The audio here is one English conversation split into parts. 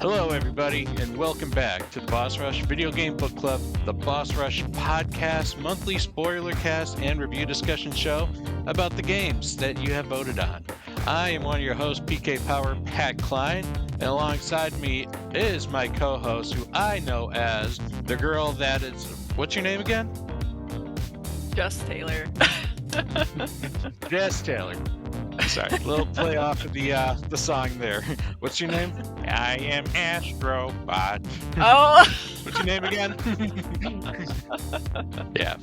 Hello, everybody, and welcome back to the Boss Rush Video Game Book Club, the Boss Rush podcast, monthly Spoilercast and review discussion show about the games that you have voted on. I am one of your hosts, PK Power, Pat Klein, and alongside me is my co-host, who I know as the girl that is... What's your name again? Just Taylor. Jess Taylor. Sorry, a little play off of the song there. What's your name? I am Astro Bot. Oh! What's your name again? Yeah.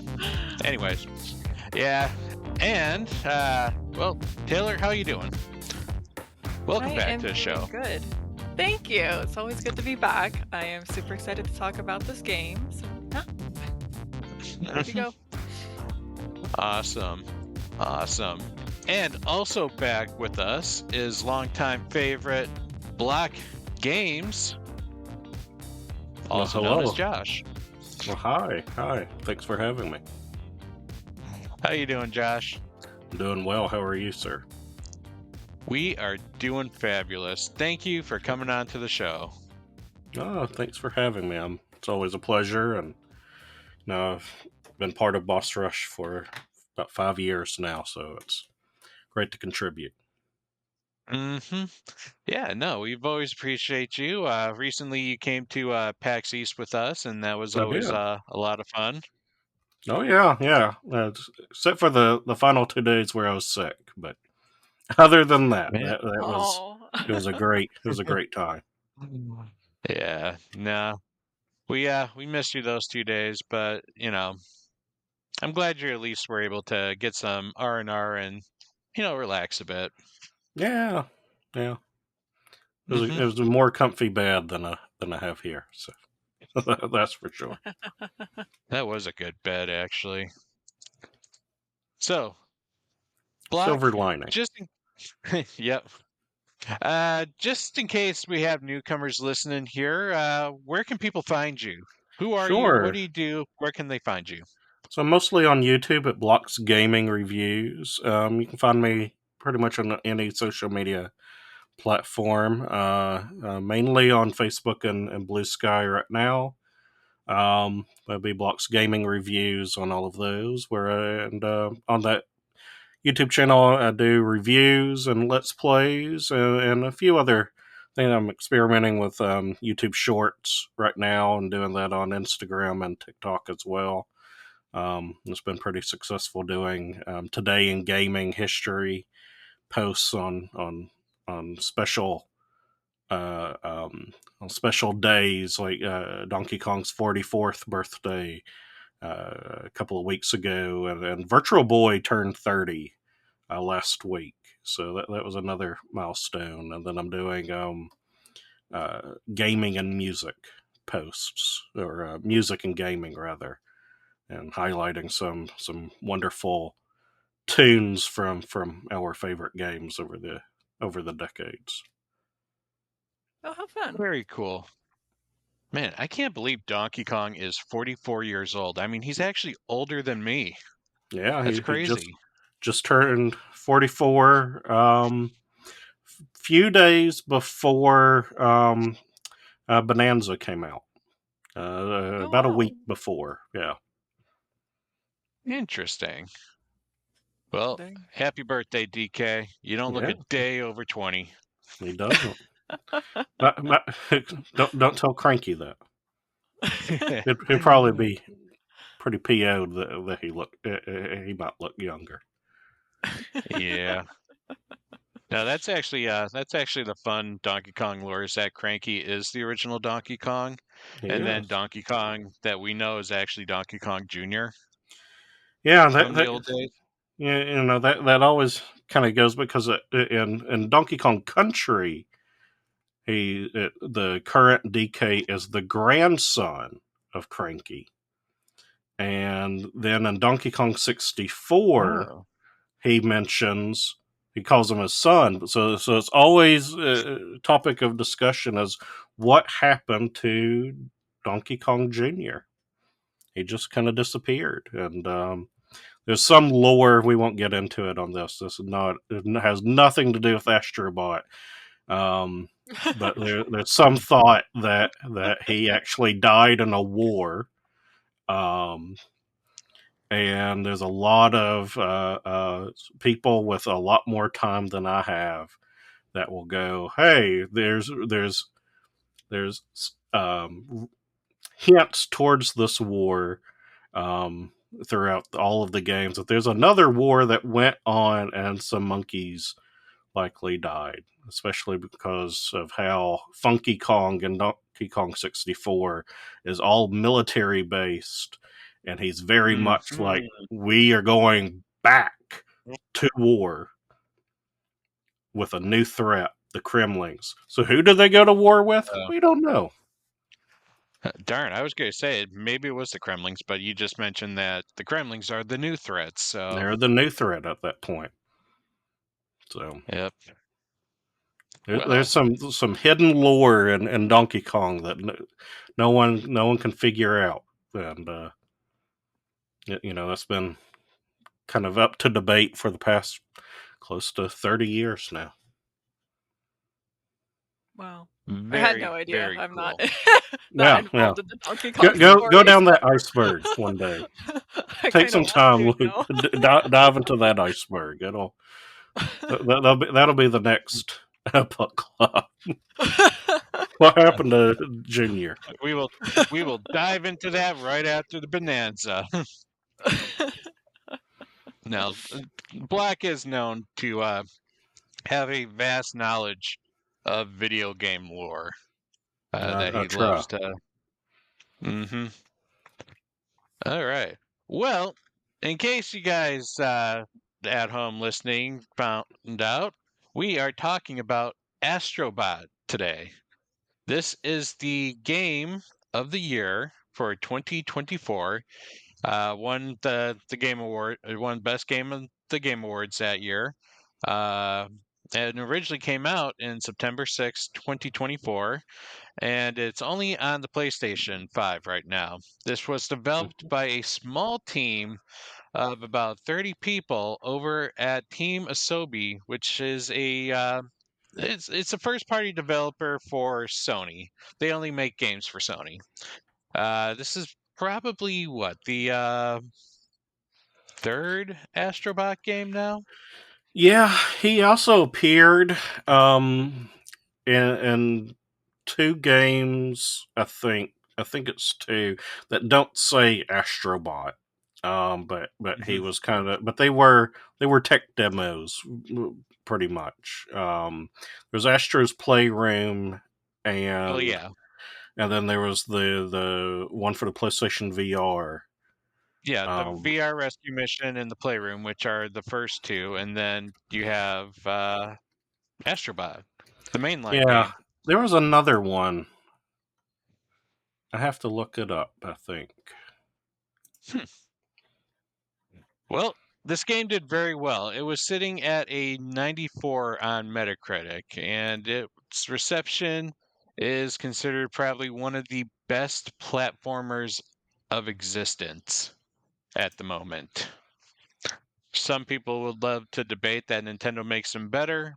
Anyways. Yeah. And, well, Taylor, how you doing? Welcome back to the show. Good. Thank you. It's always good to be back. I am super excited to talk about this game. So, yeah. There we go. Awesome. And also back with us is longtime favorite Block Games, also known as Josh. Well, hi. Thanks for having me. How you doing, Josh? I'm doing well. How are you, sir? We are doing fabulous. Thank you for coming on to the show. Oh, thanks for having me. It's always a pleasure, and I've been part of Boss Rush for about 5 years now, so it's great to contribute. Yeah, no, we've always appreciate you. Recently you came to PAX East with us, and that was always a lot of fun. Oh yeah. Except for the final 2 days where I was sick, but other than that, it was a great time. Yeah, no, we missed you those 2 days, but I'm glad you at least were able to get some R&R and relax a bit. Yeah. It was a more comfy bed than I have here, so that's for sure. That was a good bed, actually. So, Block, silver lining. Yep. Just in case we have newcomers listening here, where can people find you? Who are you? What do you do? Where can they find you? So mostly on YouTube at Blocks Gaming Reviews. You can find me pretty much on any social media platform, mainly on Facebook and Blue Sky right now. There'll be Blocks Gaming Reviews on all of those. On that YouTube channel, I do reviews and Let's Plays and a few other things. I'm experimenting with YouTube Shorts right now and doing that on Instagram and TikTok as well. It's been pretty successful doing today in gaming history posts on special on special days like Donkey Kong's 44th birthday a couple of weeks ago, and Virtual Boy turned 30 last week, so that was another milestone. And then I'm doing gaming and music posts, or music and gaming rather, and highlighting some wonderful tunes from our favorite games over the decades. Oh, how fun. Very cool. Man, I can't believe Donkey Kong is 44 years old. I mean, he's actually older than me. Yeah, that's crazy. He just turned 44 few days before Bonanza came out. About a week before, yeah. Interesting. Well, happy birthday, DK. You don't look a day over 20. He doesn't. Don't tell Cranky that. He'd probably be pretty PO'd that he might look younger. Yeah. Now that's actually the fun Donkey Kong lore, is that Cranky is the original Donkey Kong, and then Donkey Kong that we know is actually Donkey Kong Jr. Yeah, from the old days. Yeah, that always kind of goes, because in Donkey Kong Country, the current DK is the grandson of Cranky, and then in Donkey Kong 64, he calls him his son. So it's always a topic of discussion as what happened to Donkey Kong Jr. He just kind of disappeared, and there's some lore, we won't get into it on this. It has nothing to do with Astro Bot. But there's some thought that he actually died in a war. Um, and there's a lot of people with a lot more time than I have that will go, "Hey, there's hints towards this war throughout all of the games. That there's another war that went on, and some monkeys likely died, especially because of how Funky Kong and Donkey Kong 64 is all military based, and he's very much like, Mhm. we are going back to war with a new threat, the Kremlings. So who do they go to war with? Oh, We don't know. darn, I was going to say maybe it was the Kremlings, but you just mentioned that the Kremlings are the new threats. So, They're the new threat at that point. So yep. there's Well, some hidden lore in Donkey Kong that no one can figure out, and that's been kind of up to debate for the past close to 30 years now. Wow. I had very, no idea. very I'm not cool. that Yeah, yeah. involved in the Donkey Go Kong go stories. down that iceberg one day. I Take kind of some want time, to Luke. now. Dive into that iceberg. That'll be the next book club. What happened to Junior? We will dive into that right after the bonanza. Now, Black is known to have a vast knowledge of video game lore that I he try. loves to. Mm-hmm. All right. Well, in case you guys at home listening found out, we are talking about Astro Bot today. This is the game of the year for 2024. Won the game award, won best game of the game awards that year. Uh, and originally came out in September 6th, 2024, and it's only on the PlayStation 5 right now. This was developed by a small team of about 30 people over at Team ASOBI, which is it's a first party developer for Sony. They only make games for Sony. This is probably what the third Astrobot game now. Yeah, he also appeared in two games. I think it's two that don't say Astrobot. But he Hmm. was kind of, but they were tech demos, pretty much. There's Astro's Playroom, Oh and yeah, and then there was the one for the PlayStation VR. yeah, the Um, VR Rescue Mission and the Playroom, which are the first two, and then you have Astrobot, the mainline yeah, game. there was another one. I have to look it up, I think. Hmm. Well, this game did very well. It was sitting at a 94 on Metacritic, and its reception is considered probably one of the best platformers of existence at the moment. Some people would love to debate that Nintendo makes them better,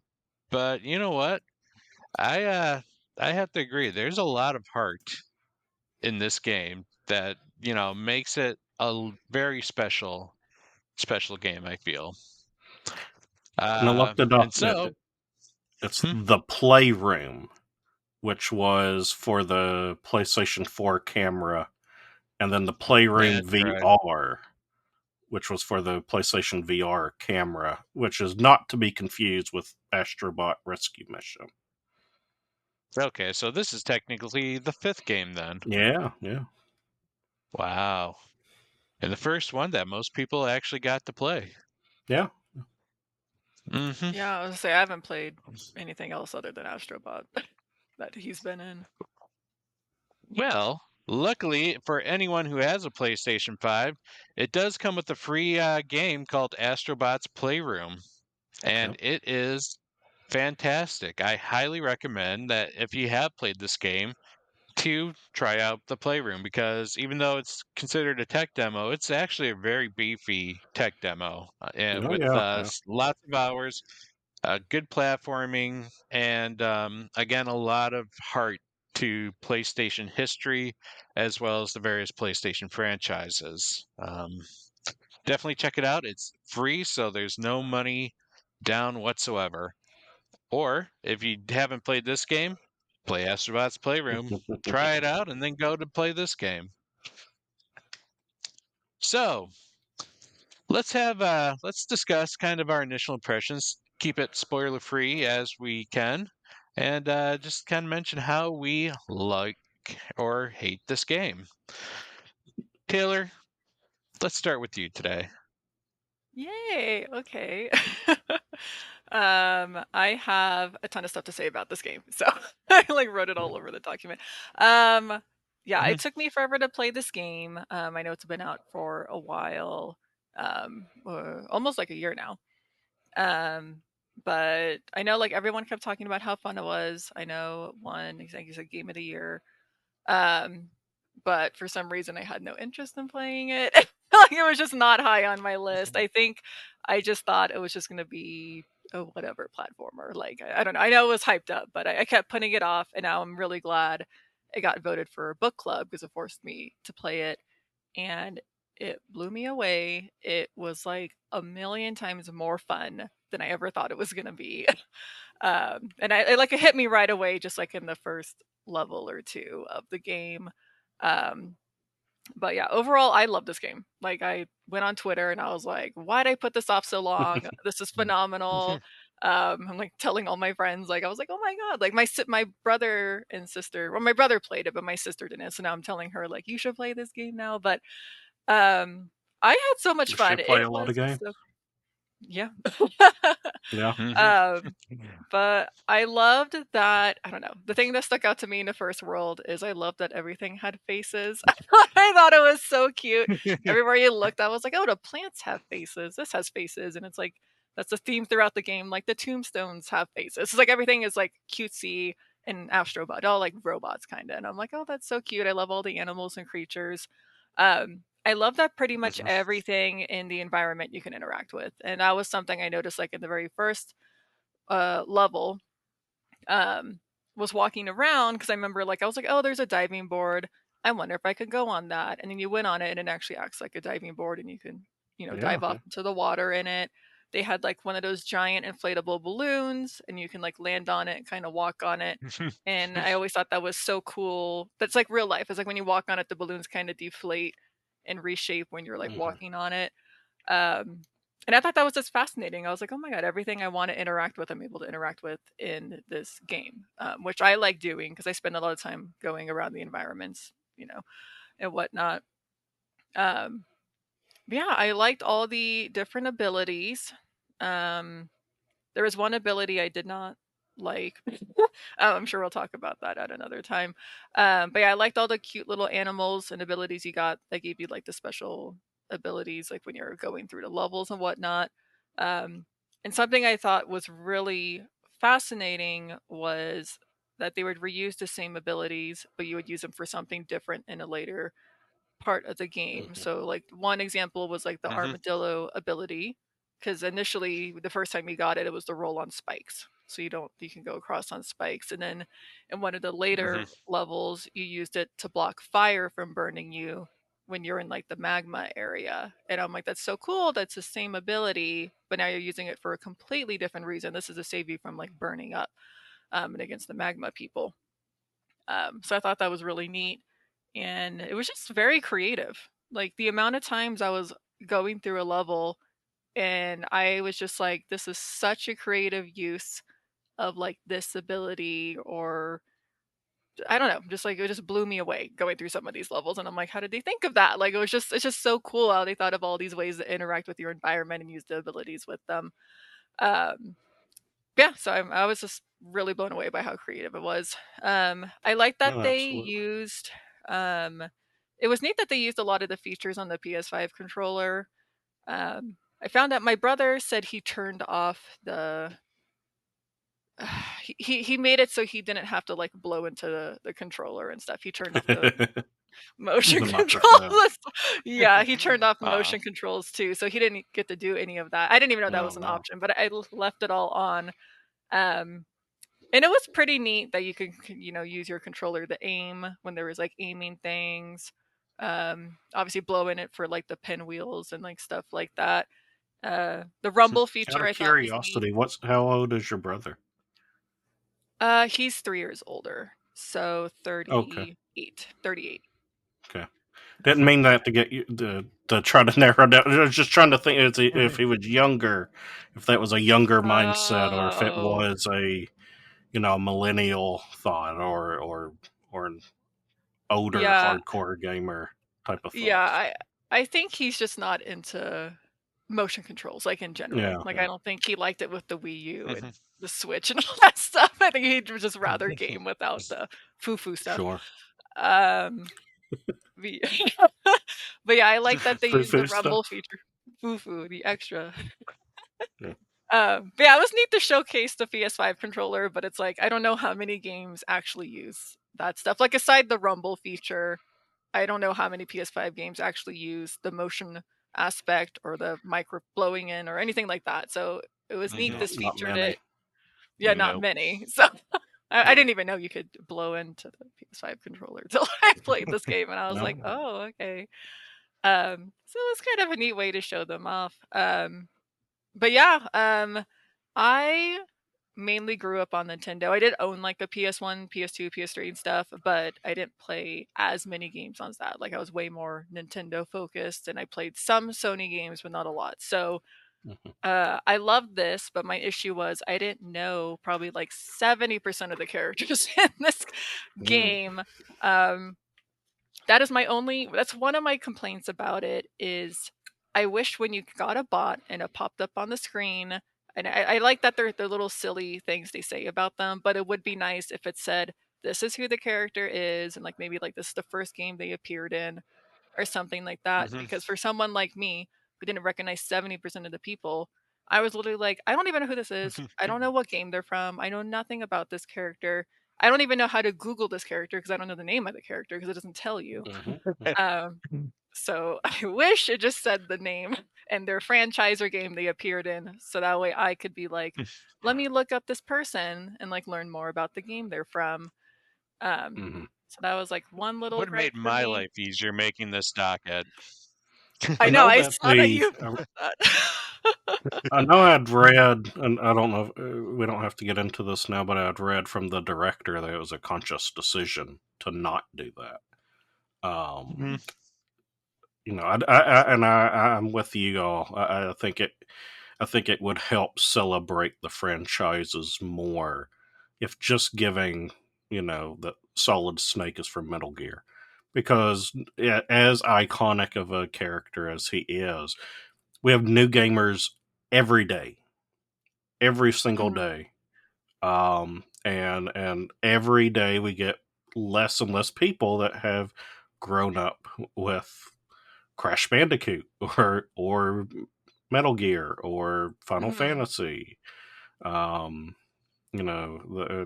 but you know what? I uh I have to agree. There's a lot of heart in this game that, makes it a very special game, I feel. And I looked it And up. so, It's hmm, the Playroom, which was for the PlayStation 4 camera, and then the Playroom that's right. VR, which was for the PlayStation VR camera, which is not to be confused with Astrobot Rescue Mission. Okay, so this is technically the fifth game then. Yeah, yeah, Wow. And the first one that most people actually got to play. yeah. Hmm. Yeah, I was gonna say I haven't played anything else other than Astro Bot that he's been in. Well, luckily for anyone who has a PlayStation 5, it does come with a free game called Astrobot's Playroom, and Yep. it is fantastic. I highly recommend that if you have played this game, to try out the Playroom because even though it's considered a tech demo, it's actually a very beefy tech demo and Oh with yeah, yeah. lots of hours. Good platforming, and again, a lot of heart to PlayStation history as well as the various PlayStation franchises. Definitely check it out. It's free, so there's no money down whatsoever. Or if you haven't played this game, play Astro Bot's Playroom, try it out, and then go to play this game. So let's discuss kind of our initial impressions. Keep it spoiler free as we can, and just kind of mention how we like or hate this game. Taylor, let's start with you today. Yay! Okay. I have a ton of stuff to say about this game, so I like wrote it all over the document. Yeah, it took me forever to play this game. I know it's been out for a while, almost like a year now. But I know like everyone kept talking about how fun it was. I know one, I think it's a game of the year. Um, but for some reason I had no interest in playing it. Like it was just not high on my list. I think I just thought it was just gonna be a whatever platformer. Like I don't know. I know it was hyped up, but I kept putting it off, and now I'm really glad it got voted for a book club because it forced me to play it, and it blew me away. It was like a million times more fun than I ever thought it was gonna be. And I like it hit me right away, just like in the first level or two of the game. Um, but yeah, overall, I love this game. Like I went on Twitter and I was like, "Why'd I put this off so long? This is phenomenal." I'm like telling all my friends, like I was like, "Oh my god!" Like my brother and sister. Well, my brother played it, but my sister didn't. So now I'm telling her like, "You should play this game now." But um, I had so much You fun. should play It a lot was of games. so yeah. Yeah. um, but I loved that. I don't know. The thing that stuck out to me in the first world is I loved that everything had faces. I thought it was so cute. Everywhere you looked, I was like, oh, the plants have faces. This has faces. And it's like, that's a theme throughout the game. Like the tombstones have faces. It's like everything is like cutesy and Astro Bot, all like robots kind of. And I'm like, oh, that's so cute. I love all the animals and creatures. I love that pretty much everything in the environment you can interact with. And that was something I noticed like in the very first level, um, was walking around because I remember like I was like, oh, there's a diving board. I wonder if I could go on that. And then you went on it and it actually acts like a diving board and you can, Yeah. dive off into the water in it. They had like one of those giant inflatable balloons and you can like land on it and kind of walk on it. And I always thought that was so cool. That's like real life. It's like when you walk on it, the balloons kind of deflate and reshape when you're like Mhm. walking on it. Um, and I thought that was just fascinating. I was like, oh my god, everything I want to interact with, I'm able to interact with in this game, which I like doing because I spend a lot of time going around the environments, and whatnot. Um, but yeah, I liked all the different abilities. Um, there was one ability I did not like. I'm sure we'll talk about that at another time. But yeah, I liked all the cute little animals and abilities you got that gave you like the special abilities, like when you're going through the levels and whatnot. Um, and something I thought was really fascinating was that they would reuse the same abilities, but you would use them for something different in a later part of the game. Mhm. So like one example was like the armadillo ability, because initially the first time you got it, it was the roll on spikes. So you can go across on spikes, and then in one of the later levels, you used it to block fire from burning you when you're in like the magma area. And I'm like, that's so cool. That's the same ability, but now you're using it for a completely different reason. This is to save you from like burning up, and against the magma people. So I thought that was really neat. And it was just very creative. Like the amount of times I was going through a level and I was just like, this is such a creative use of like this ability, or I don't know, just like it just blew me away going through some of these levels. And I'm like, how did they think of that? Like it's just so cool how they thought of all these ways to interact with your environment and use the abilities with them. Um, yeah, so I was just really blown away by how creative it was. I like that Oh, they absolutely. used. It was neat that they used a lot of the features on the PS5 controller. I found out my brother said he turned off the. He made it so he didn't have to like blow into the controller and stuff. He turned off the motion The microphone. controls. Yeah, he turned off Ah. motion controls too, so he didn't get to do any of that. I didn't even know that Oh, was an no. option, but I left it all on. And it was pretty neat that you could, use your controller to aim when there was like aiming things. Obviously blowing it for like the pinwheels and like stuff like that. The rumble Out feature of I thought was neat. curiosity, how old is your brother? He's 3 years older, so Okay. 38. Okay. Didn't mean that to get you to try to narrow down. I was just trying to think if he was younger, if that was a younger mindset, or if it Oh, was a millennial thought, or an older yeah, hardcore gamer type of yeah. thought. I think he's just not into motion controls, like in general. Yeah, Like I yeah. don't think he liked it with the Wii U and Mhm. the Switch and all that stuff. I think he'd just rather game without the foo stuff. Sure. Um, the- but yeah, I like that they use the Foo rumble stuff. feature. Foo, the extra. Yeah. But yeah, it was neat to showcase the PS5 controller, but it's like I don't know how many games actually use that stuff. Like aside the rumble feature, I don't know how many PS5 games actually use the motion aspect or the micro blowing in or anything like that. So it was neat Mhm. this Not featured many. it. Yeah, not Nope. many. So I No. didn't even know you could blow into the PS5 controller until I played this game, and I was No. like, oh, okay. So it was kind of a neat way to show them off. But yeah, I mainly grew up on Nintendo. I did own like a PS1, PS2, PS3 and stuff, but I didn't play as many games on that. Like I was way more Nintendo focused and I played some Sony games, but not a lot. So Mhm. I loved this, but my issue was I didn't know probably like 70% of the characters in this Mm. game. That's one of my complaints about it is I wish when you got a bot and it popped up on the screen, and I like that they're little silly things they say about them, but it would be nice if it said this is who the character is, and like maybe like this is the first game they appeared in or something like that. Mhm. Because for someone like me who didn't recognize 70% of the people, I was literally like, I don't even know who this is. I don't know what game they're from. I know nothing about this character. I don't even know how to Google this character because I don't know the name of the character because it doesn't tell you. Mhm. Um, so I wish it just said the name and their franchise or game they appeared in, so that way I could be like, let me look up this person and like learn more about the game they're from. Um, Mhm. so that was like one little Would have made gripe for my me. life easier making this docket. I I know, know I that saw that you put that. I know I'd read, and I don't know if we don't have to get into this now, but I'd read from the director that it was a conscious decision to not do that. Mhm. I'm with you all. I think it would help celebrate the franchises more if just giving that Solid Snake is from Metal Gear, because as iconic of a character as he is, we have new gamers every day, every single Mhm, day, and every day we get less and less people that have grown up with Crash Bandicoot or Metal Gear or Final mhm, Fantasy. Um,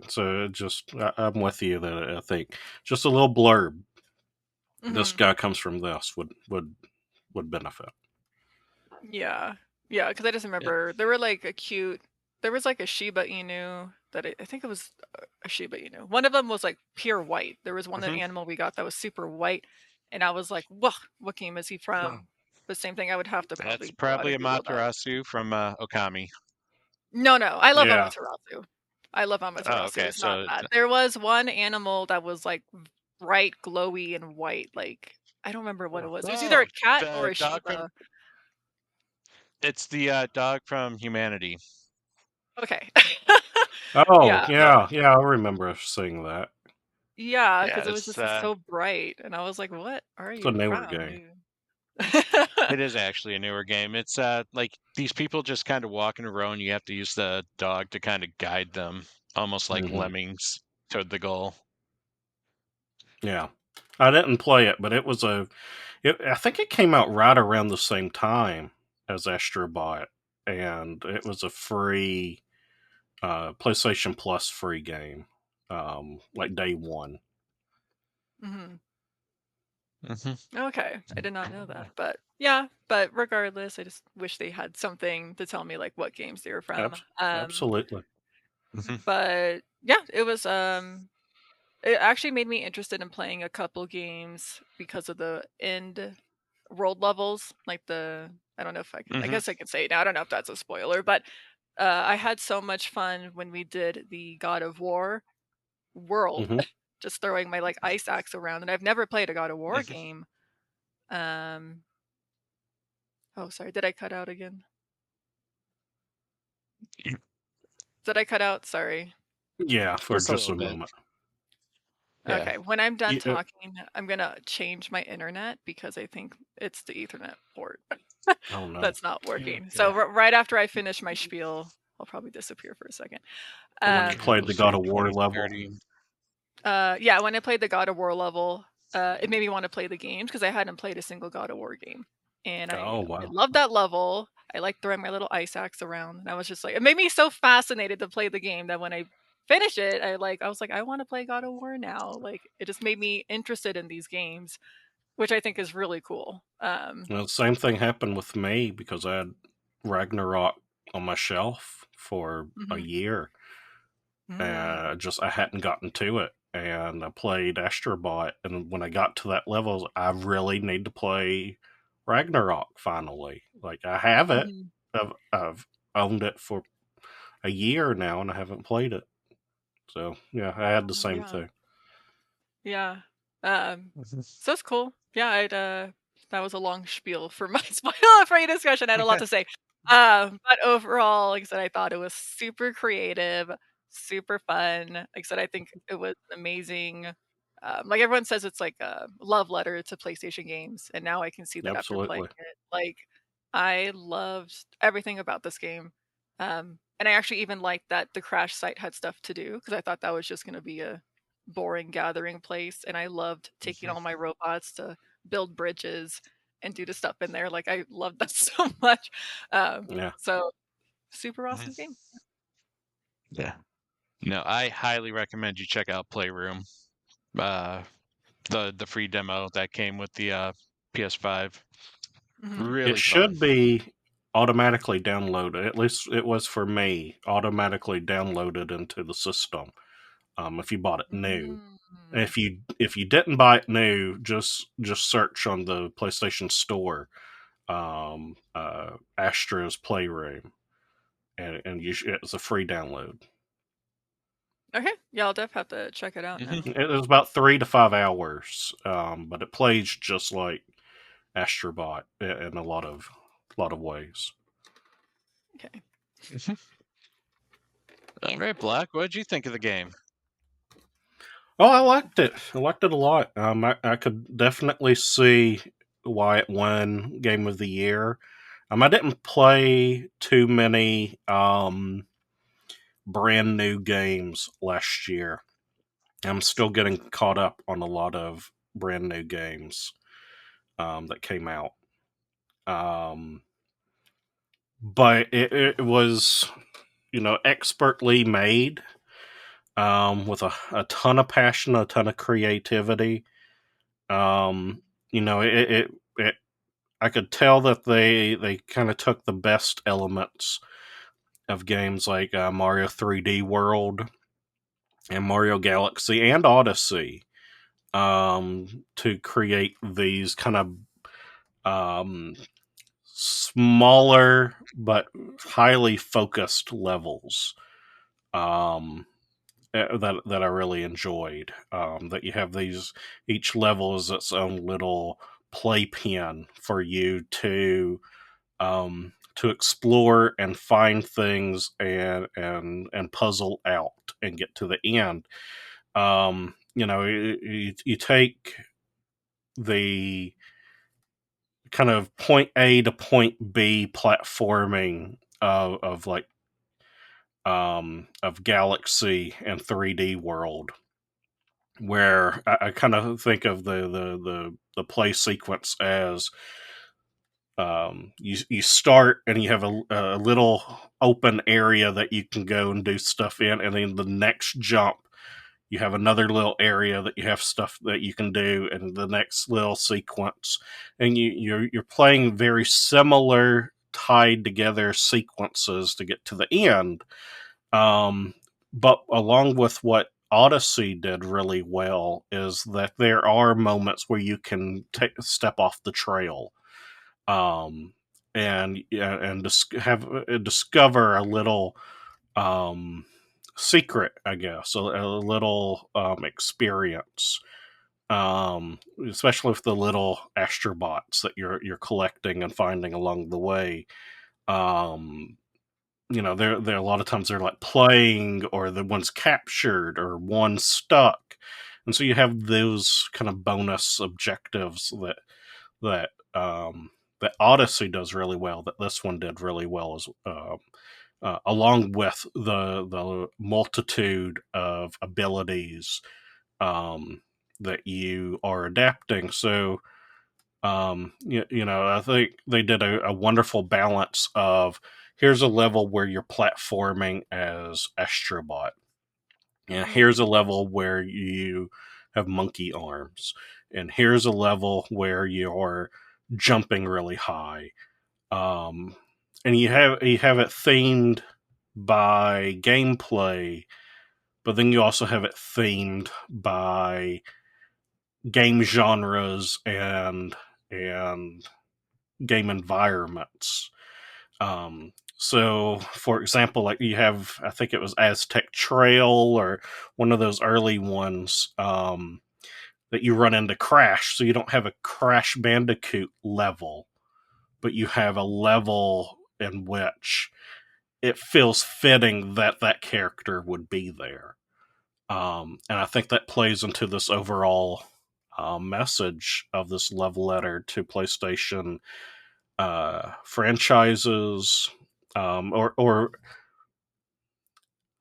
so I'm with you that I think just a little blurb. This mhm. guy comes from this would benefit. Yeah. Yeah, because I just Yeah. remember there were like a cute there was like a Shiba Inu that I think it was a Shiba Inu. One of them was like pure white. There was one Mhm. animal we got that was super white, and I was like, "Whoa, what game is he from?" But same thing, I would have to That's probably go out probably and a Google that. Matarasu from Okami. No, no, I love Yeah. Amaterasu. I love Oh, Amaterasu. okay. It's not So it's that. There was one animal that was like bright, glowy, and white. Like I don't remember what it was. It was either oh, a cat or the a dog from Shiba. it's the dog from Humanity. Okay. Oh, Yeah. yeah, I remember seeing that. Yeah, Yeah, because it was it's just so bright, and I was like, "What are It's a you newer from, game. dude?" it is actually a newer game. It's like these people just kind of walk in a row and you have to use the dog to kind of guide them, almost like Hmm. lemmings toward the goal. Yeah, I didn't play it, but I think it came out right around the same time as Astro Bot, and it was a free PlayStation Plus free game, like day one. Mhm. Okay, I did not know that, but yeah, but regardless, I just wish they had something to tell me like what games they were from. Absolutely. But yeah, it actually made me interested in playing a couple games because of the end world levels, like I don't know if I guess I could say it now. I don't know if that's a spoiler, but I had so much fun when we did the God of War world, Hmm. just throwing my like ice axe around, and I've never played a God of War game. Um, oh, sorry, did I cut out again? Did I cut out? Sorry. Yeah, for Just a just little a bit. moment. Yeah. Okay, when I'm done You, talking, I'm gonna change my internet because I think it's the Ethernet port oh no. that's not working. So Yeah. right after I finish my spiel, I'll probably disappear for a second. When you Yeah, played we'll the God say of War level. 2030. Yeah, when I played the God of War level, it made me want to play the games because I hadn't played a single God of War game, and Oh I wow. loved that level. I liked throwing my little ice axe around, and I was just like, it made me so fascinated to play the game that when I finished it, I was like, I want to play God of War now. Like, it just made me interested in these games, which I think is really cool. Well, the same thing happened with me because I had Ragnarok on my shelf for a Mhm. year. I hadn't gotten to it, and I played Astro Bot. And when I got to that level, I really need to play Ragnarok finally. Like I have it. Mhm. I've owned it for a year now, and I haven't played it. So yeah, I had the Oh, same yeah. thing. Yeah. So it's cool. Yeah, that was a long spiel for my spoiler-free discussion. I had a lot to say. But overall, like I said, I thought it was super creative, super fun. Like I said, I think it was amazing. Like everyone says, it's like a love letter to PlayStation games, and now I can see that after playing Absolutely. it. Like I loved everything about this game. And I actually even liked that the crash site had stuff to do because I thought that was just going to be a boring gathering place, and I loved taking all my robots to build bridges and do the stuff in there. Like I loved that so much. Yeah. So super awesome game. Yeah. No, I highly recommend you check out Playroom. Uh, the free demo that came with the PS5. Hmm. It Really fun. should be automatically downloaded. At least it was for me, automatically downloaded into the system. If you bought it new. Mm. If you didn't buy it new, just search on the PlayStation Store, Astro's Playroom, and it's a free download. Okay, yeah, I'll definitely have to check it out now. It was about 3 to 5 hours, but it plays just like Astrobot in a lot of ways. Okay. All right, Black. What did you think of the game? Oh, I liked it. I liked it a lot. I could definitely see why it won Game of the Year. I didn't play too many brand new games last year. I'm still getting caught up on a lot of brand new games that came out. Um, but it was, expertly made, with a ton of passion, a ton of creativity. Um, it I could tell that they kind of took the best elements of games like Mario 3D World and Mario Galaxy and Odyssey, to create these kind of um, smaller but highly focused levels, um, that I really enjoyed. That you have these, each level is its own little playpen for you to explore and find things and puzzle out and get to the end. You take the kind of point A to point B platforming of Galaxy and 3D World, where I kind of think of the play sequence as, you start and you have a little open area that you can go and do stuff in, and then the next jump you have another little area that you have stuff that you can do in the next little sequence, and you're playing very similar tied together sequences to get to the end. But along with what Odyssey did really well is that there are moments where you can take a step off the trail, um, and discover a little secret, I guess, a little experience. Especially with the little Astro Bots that you're collecting and finding along the way. Um, there a lot of times they're like playing, or the one's captured, or one stuck, and so you have those kind of bonus objectives that Odyssey does really well, that this one did really well, as along with the multitude of abilities that you are adapting. So I think they did a wonderful balance of, here's a level where you're platforming as Astro Bot, and here's a level where you have monkey arms, and here's a level where you're jumping really high, and you have it themed by gameplay, but then you also have it themed by game genres and game environments. So, for example, like you have, I think it was Aztec Trail, or one of those early ones, that you run into Crash. So you don't have a Crash Bandicoot level, but you have a level in which it feels fitting that that character would be there. And I think that plays into this overall message of this love letter to PlayStation franchises, or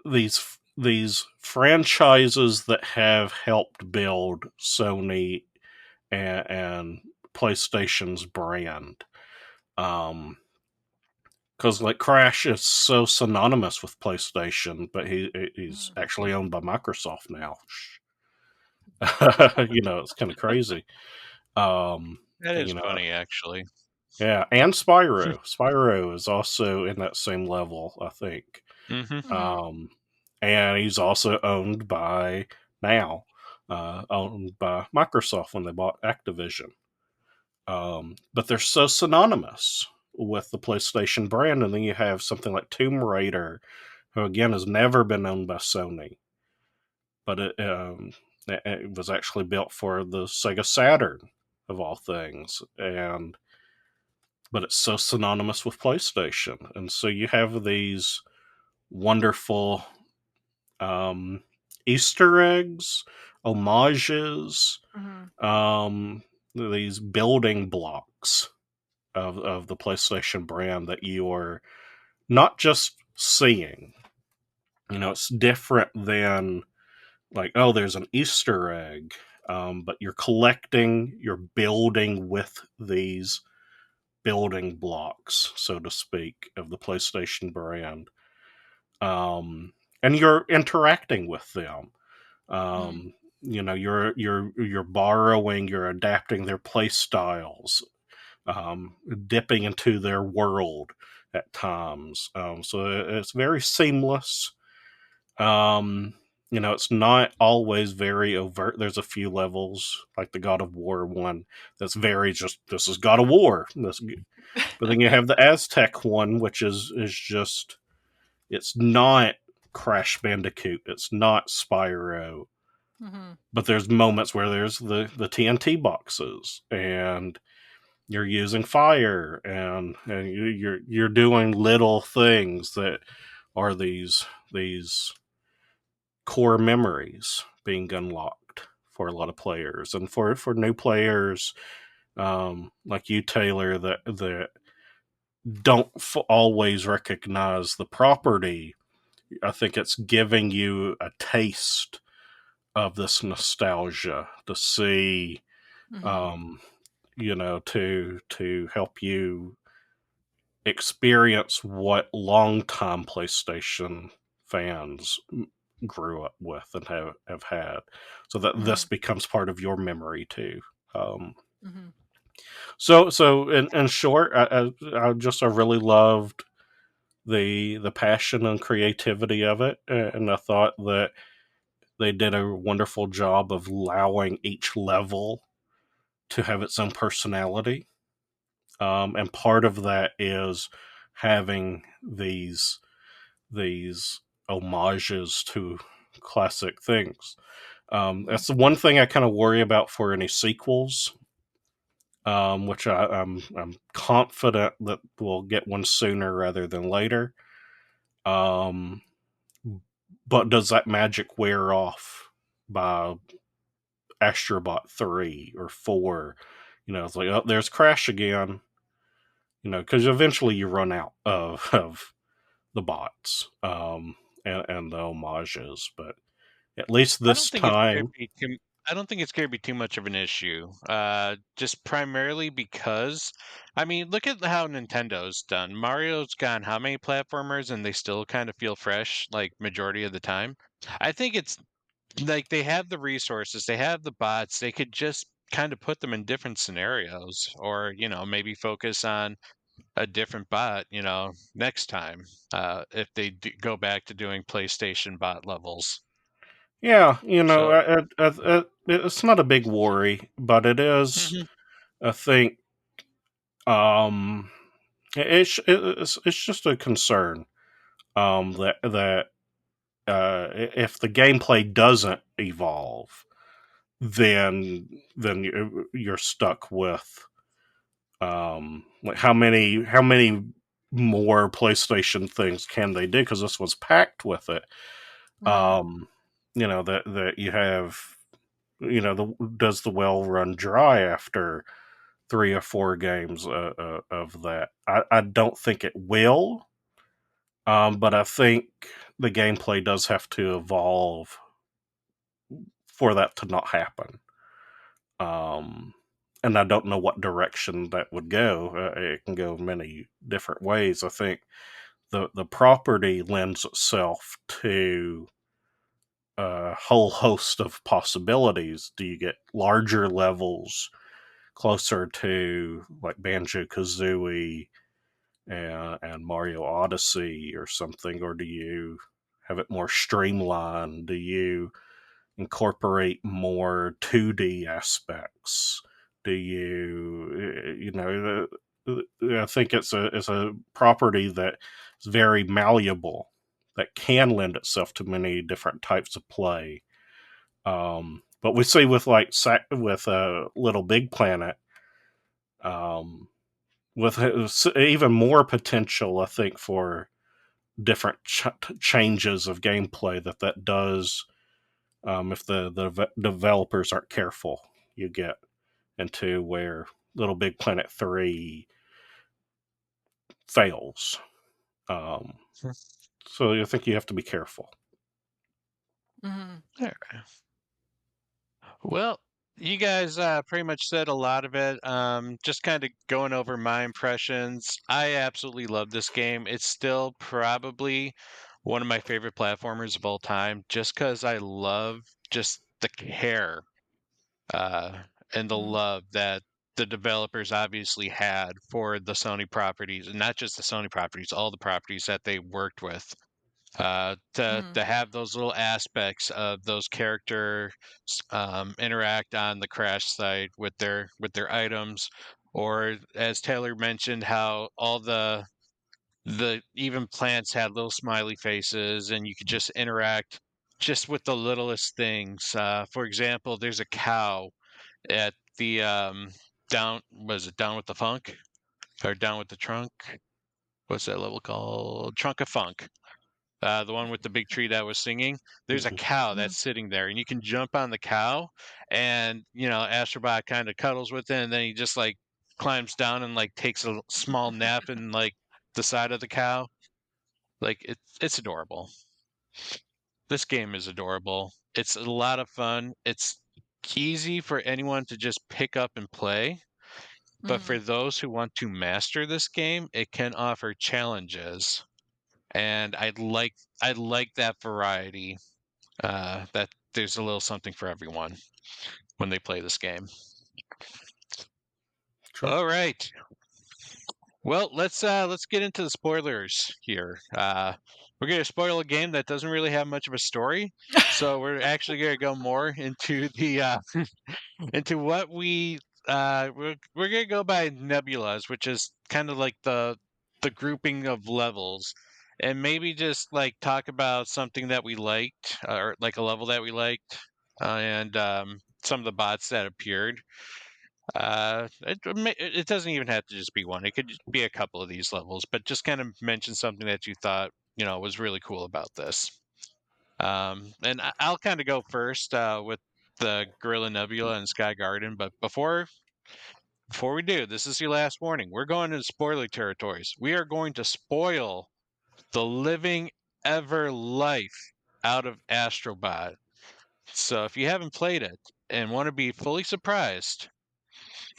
these franchises that have helped build Sony and PlayStation's brand. Because like Crash is so synonymous with PlayStation, but he's actually owned by Microsoft now. It's kind of crazy. That is funny, actually. Yeah, and Spyro. Spyro is also in that same level, I think. Mm-hmm. And he's also owned by Microsoft when they bought Activision. But they're so synonymous with the PlayStation brand, and then you have something like Tomb Raider, who again has never been owned by Sony, but it was actually built for the Sega Saturn, of all things, but it's so synonymous with PlayStation, and so you have these wonderful Easter eggs, homages, these building blocks of the PlayStation brand that you are not just seeing. It's different than like, oh, there's an Easter egg, but you're building with these building blocks, so to speak, of the PlayStation brand. And you're interacting with them. You're borrowing, you're adapting their play styles, dipping into their world at times. So it's very seamless. It's not always very overt. There's a few levels, like the God of War one, that's very just, this is God of War. But then you have the Aztec one, which is just, it's not Crash Bandicoot, it's not Spyro. But there's moments where there's the TNT boxes, and you're using fire, and you're doing little things that are these core memories being unlocked for a lot of players, and for new players like you, Taylor, that don't always recognize the property. I think it's giving you a taste of this nostalgia to see, to help you experience what longtime PlayStation fans grew up with and have had, so that Mm-hmm. this becomes part of your memory too. Um, Mm-hmm. so in short, I really loved the passion and creativity of it, and I thought that they did a wonderful job of allowing each level to have its own personality. And part of that is having these homages to classic things. That's the one thing I kind of worry about for any sequels, which I'm confident that we'll get one sooner rather than later. Um, but does that magic wear off by Astro Bot 3 or 4? It's like, oh, there's Crash again. Because eventually you run out of the bots, and the homages. But at least I don't this think it's going to time, be too. I don't think it's going to be too much of an issue. Just primarily because, I mean, look at how Nintendo's done. Mario's gone how many platformers, and they still kind of feel fresh, like majority of the time. I think it's like they have the resources, they have the bots. They could just kind of put them in different scenarios, or maybe focus on a different bot, next time. If they go back to doing PlayStation bot levels. yeah, So. it's not a big worry, but it is. Mhm. I think um, it's just a concern, that if the gameplay doesn't evolve, then you're stuck with, like, how many more PlayStation things can they do, because this was packed with it. Mm-hmm. um that you have, does the well run dry after 3 or 4 games, of that? I don't think it will, but I think the gameplay does have to evolve for that to not happen. um and I don't know what direction that would go. It can go many different ways. I think the property lends itself to a whole host of possibilities. Do you get larger levels closer to like Banjo Kazooie and Mario Odyssey or something, or do you have it more streamlined? Do you incorporate more 2D aspects? Do you, I think it's a property that is very malleable, that can lend itself to many different types of play. But we see with with Little Big Planet, um, with even more potential, I think, for different changes of gameplay that does. If the developers aren't careful, you get into where Little Big Planet 3 fails. Um, so I think you have to be careful. Mm-hmm. All right. Well, you guys pretty much said a lot of it. Just kind of going over my impressions. I absolutely love this game. It's still probably one of my favorite platformers of all time, just because I love just the care uh, and the Mm-hmm. love that the developers obviously had for the Sony properties, and not just the Sony properties, all the properties that they worked with. To have those little aspects of those characters interact on the crash site with their items, or as Taylor mentioned, how all the even plants had little smiley faces, and you could just interact just with the littlest things. For example, there's a cow at the down was it down with the funk or down with the trunk? What's that level called? Trunk of Funk, the one with the big tree that was singing. There's a Mhm. cow Mm-hmm. that's sitting there, and you can jump on the cow, and Astrobot kind of cuddles with it, and then he just like climbs down and like takes a small nap in like the side of the cow. Like it's adorable. This game is adorable. It's a lot of fun. It's easy for anyone to just pick up and play. But Mm-hmm. for those who want to master this game, it can offer challenges. And I like that variety. that there's a little something for everyone when they play this game. Sure. All right. Well, let's get into the spoilers here. We're going to spoil a game that doesn't really have much of a story, so we're actually going to go more into the into what we're going to go by nebulas, which is kind of like the grouping of levels, and maybe just like talk about something that we liked, or like a level that we liked, and some of the bots that appeared. It doesn't even have to just be one. It could just be a couple of these levels, but just kind of mention something that you thought, was really cool about this. And I'll kind of go first with the Gorilla Nebula and Sky Garden. But before we do, this is your last warning. We're going into spoiler territories. We are going to spoil the living ever life out of Astro Bot. So if you haven't played it and want to be fully surprised,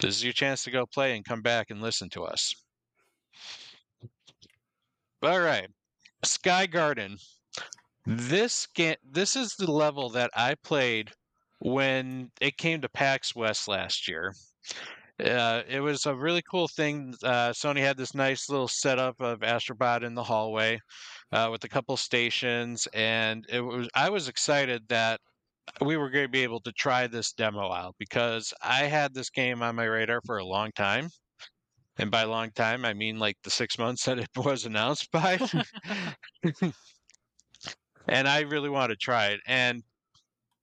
this is your chance to go play and come back and listen to us. All right. Sky Garden. This is the level that I played when it came to PAX West last year. It was a really cool thing. Sony had this nice little setup of Astrobot in the hallway with a couple stations, and I was excited that we were going to be able to try this demo out because I had this game on my radar for a long time. And by long time, I mean like the 6 months that it was announced by. And I really wanted to try it. And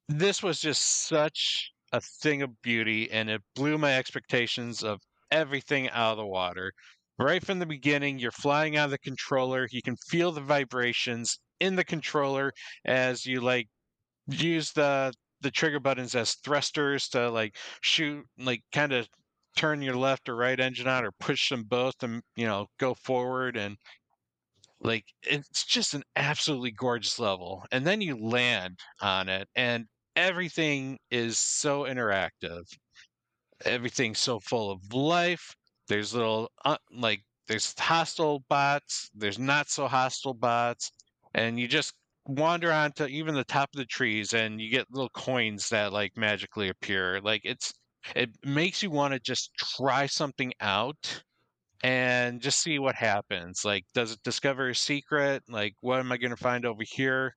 this was just such a thing of beauty, and it blew my expectations of everything out of the water. Right from the beginning, you're flying out of the controller. You can feel the vibrations in the controller as you like use the trigger buttons as thrusters to like shoot, like kind of turn your left or right engine on or push them both and go forward. And like it's just an absolutely gorgeous level, and then you land on it and everything is so interactive, everything's so full of life. There's little there's hostile bots, there's not so hostile bots, and you just wander onto even the top of the trees and you get little coins that like magically appear. Like it makes you want to just try something out and just see what happens. Like, does it discover a secret? Like, what am I going to find over here?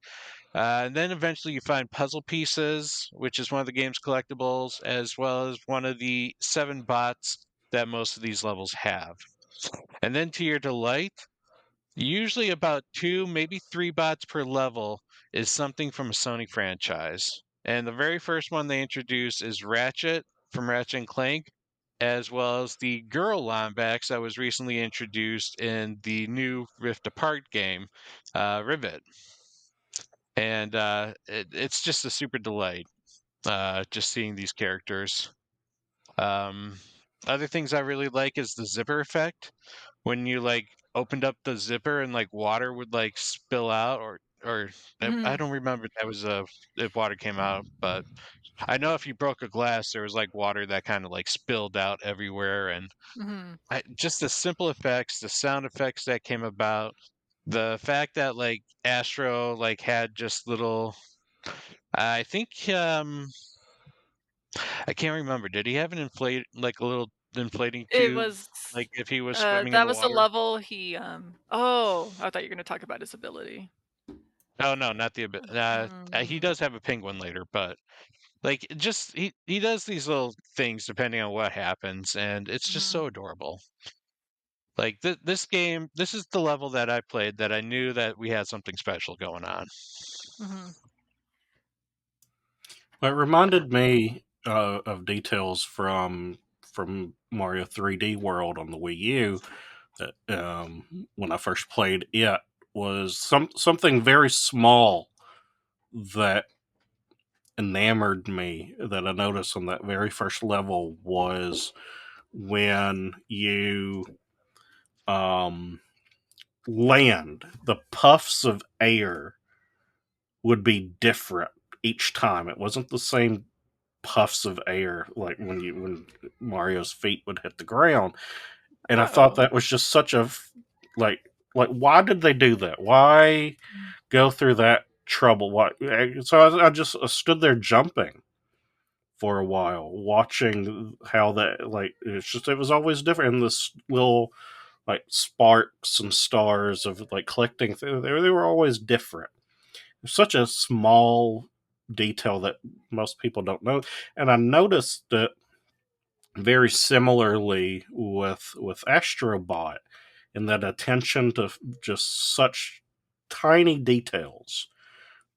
And then eventually you find puzzle pieces, which is one of the game's collectibles, as well as one of the 7 bots that most of these levels have. And then to your delight, usually about 2, maybe 3 bots per level is something from a Sony franchise. And the very first one they introduce is Ratchet from Ratchet and Clank, as well as the girl Lombax that was recently introduced in the new Rift Apart game, Rivet. And it's just a super delight just seeing these characters. Other things I really like is the zipper effect. When you like opened up the zipper and like water would like spill out, or I don't remember if that was if water came out, but I know if you broke a glass, there was like water that kind of like spilled out everywhere. And just the simple effects, the sound effects that came about, the fact that like Astro like had just little, I think I can't remember. Did he have an like a little inflating It tube, was like if he was swimming in that the was the water? level he oh, I thought you were going to talk about his ability. Oh no, not the he does have a penguin later, but like just he does these little things depending on what happens, and it's just so adorable. Like this game, this is the level that I played that I knew that we had something special going on. It reminded me of details from Mario 3D World on the Wii U. That when I first played it was something very small that enamored me, that I noticed on that very first level, was when you land, the puffs of air would be different each time. It wasn't the same puffs of air like when Mario's feet would hit the ground. And I thought that was just such a like why did they do that? Why go through that trouble. So I just stood there jumping for a while, watching how that, like, it was always different. And this little, like, sparks and stars of, like, collecting, they were always different. It's such a small detail that most people don't know. And I noticed that very similarly with Astro Bot, in that attention to just such tiny details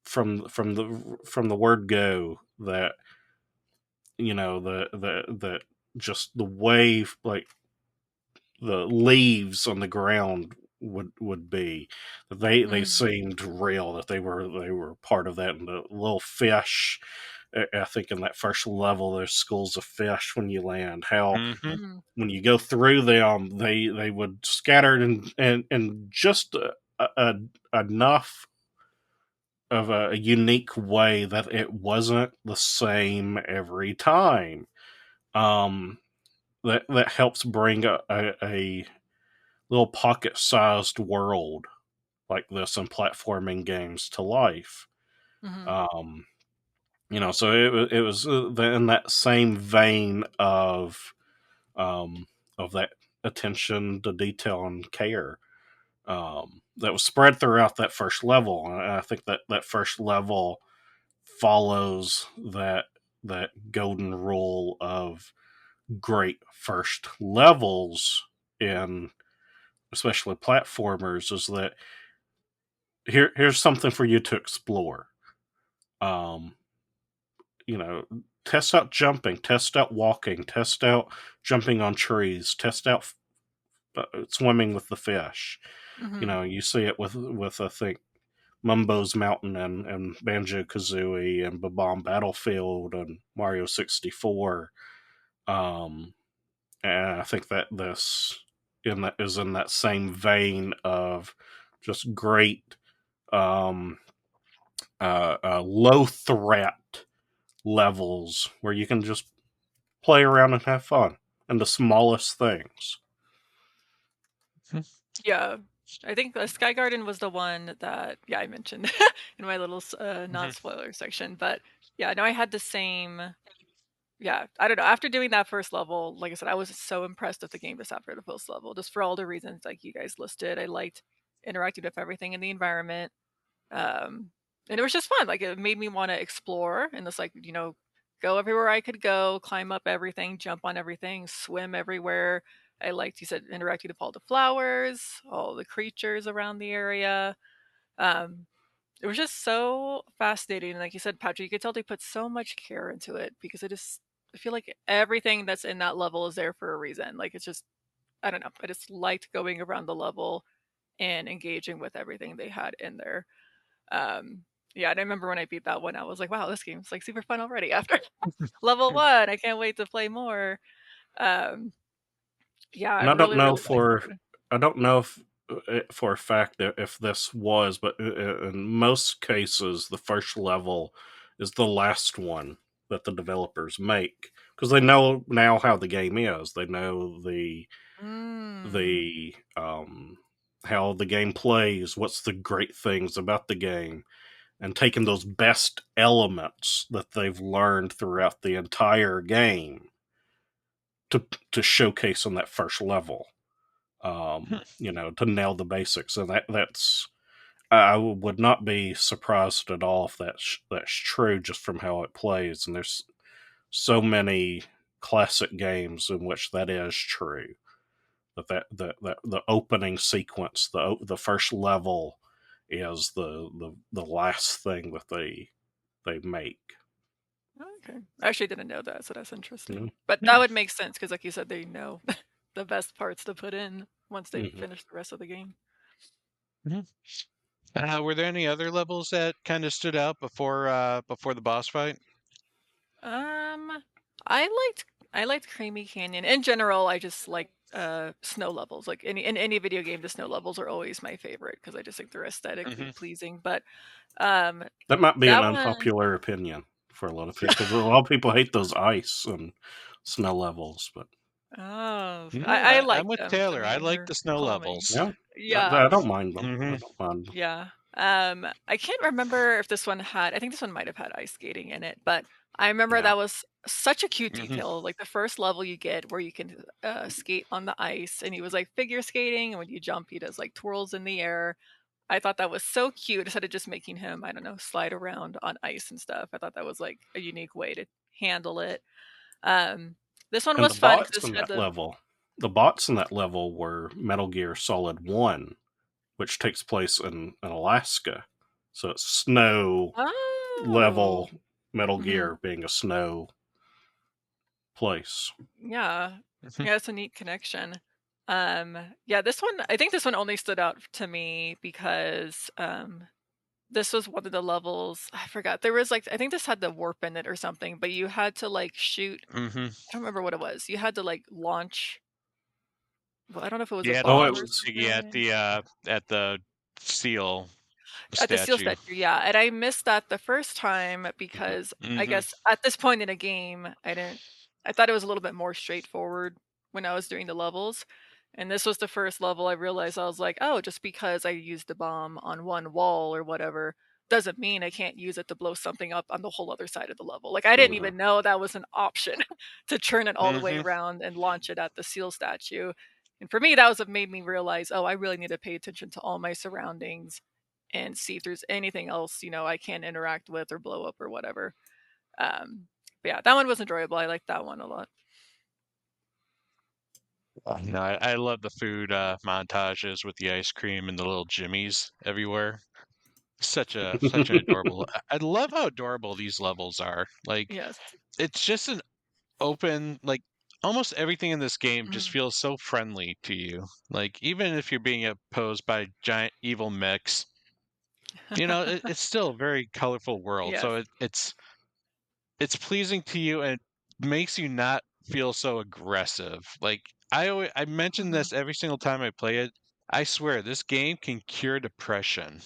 from the word go, that the just the way, like, the leaves on the ground would be, that they seemed real, that they were part of that. And the little fish, I think in that first level, there's schools of fish when you land, how when you go through them, they would scatter in just enough of a unique way that it wasn't the same every time. That helps bring a little pocket-sized world like this in platforming games to life. Um, so it was in that same vein of that attention to detail and care, that was spread throughout that first level. And I think that first level follows that golden rule of great first levels in especially platformers, is that here's something for you to explore. Um, test out jumping, test out walking, test out jumping on trees, test out swimming with the fish. You see it with I think Mumbo's Mountain and Banjo Kazooie and Bob-omb Battlefield and Mario 64. And I think that this is in that same vein of just great low threat levels where you can just play around and have fun in the smallest things. Yeah, I think Sky Garden was the one that I mentioned in my little non-spoiler section. But yeah, no, I had the same. Yeah, I don't know. After doing that first level, like I said, I was so impressed with the game just after the first level, just for all the reasons like you guys listed. I liked interacting with everything in the environment. And it was just fun. Like, it made me want to explore and just, like, go everywhere I could go, climb up everything, jump on everything, swim everywhere. I liked, you said, interacting with all the flowers, all the creatures around the area. It was just so fascinating. And like you said, Patrick, you could tell they put so much care into it, because I feel like everything that's in that level is there for a reason. Like, it's just, I don't know. I just liked going around the level and engaging with everything they had in there. Yeah, and I remember when I beat that one, I was like, wow, this game's like super fun already after level 1. I can't wait to play more. Yeah, I And really, really liked it. I don't know if for a fact if this was, but in most cases, the first level is the last one that the developers make, because they know now how the game is. They know the how the game plays, what's the great things about the game, and taking those best elements that they've learned throughout the entire game to showcase on that first level. To nail the basics. And that's I would not be surprised at all if that's true, just from how it plays. And there's so many classic games in which that is true. That the opening sequence, the first level, is the last thing that they make. Okay, I actually didn't know that, so that's interesting. Yeah. But that would make sense, because like you said, they know the best parts to put in once they finish the rest of the game. Were there any other levels that kind of stood out before the boss fight? I liked Creamy Canyon. In general, I just like snow levels. Like in any video game, the snow levels are always my favorite, because I just think they're aesthetically pleasing. But that might be an that one, unpopular opinion for a lot of people, because a lot of people hate those ice and snow levels. But I I'm like with them. I Taylor. I mean, like they're the snow calming. levels. yeah, Yeah, I don't mind them. I don't mind them. yeah. I can't remember if this one had. I think this one might have had ice skating in it, but I remember Yeah. that was such a cute Mhm. detail. Like the first level you get where you can skate on the ice, and he was like figure skating, and when you jump, he does like twirls in the air. I thought that was so cute instead of just making him, I don't know, slide around on ice and stuff. I thought that was like a unique way to handle it. Um, this one And was fun because this had the the bots in that level were Metal Gear Solid 1, which takes place in Alaska. So it's snow oh, level, Metal hmm Gear being a snow place. yeah, Mhm. yeah, it's a neat connection. Yeah, this one, I think this one only stood out to me because this was one of the levels. I forgot there was like I think this had the warp in it or something, but you had to like shoot. Mhm. I don't remember what it was. You had to like launch. Well, I don't know if it was You a had to Oh, it bomb launch or the was. piggy something. at the seal At the seal statue. statue, yeah, and I missed that the first time because I Mhm. guess at this point in a game, I thought it was a little bit more straightforward when I was doing the levels, and this was the first level I realized I was like, "Oh, just because I used a bomb on one wall or whatever, doesn't mean I can't use it to blow something up on the whole other side of the level." Like, I didn't Mhm. even know that was an option to turn it all the way Mhm. around and launch it at the seal statue, and for me, that was what made me realize, "Oh, I really need to pay attention to all my surroundings and see if there's anything else, I can interact with or blow up or whatever." But yeah, that one was enjoyable. I liked that one a lot. No, I love the food montages with the ice cream and the little jimmies everywhere. Such an adorable. I love how adorable these levels are. Like Yes. it's just an open, like almost everything in this game just Mhm. feels so friendly to you. Like even if you're being opposed by giant evil mechs, it's still a very colorful world. Yes. So it's pleasing to you and makes you not feel so aggressive. Like I mention Mhm. this every single time I play it. I swear this game can cure depression.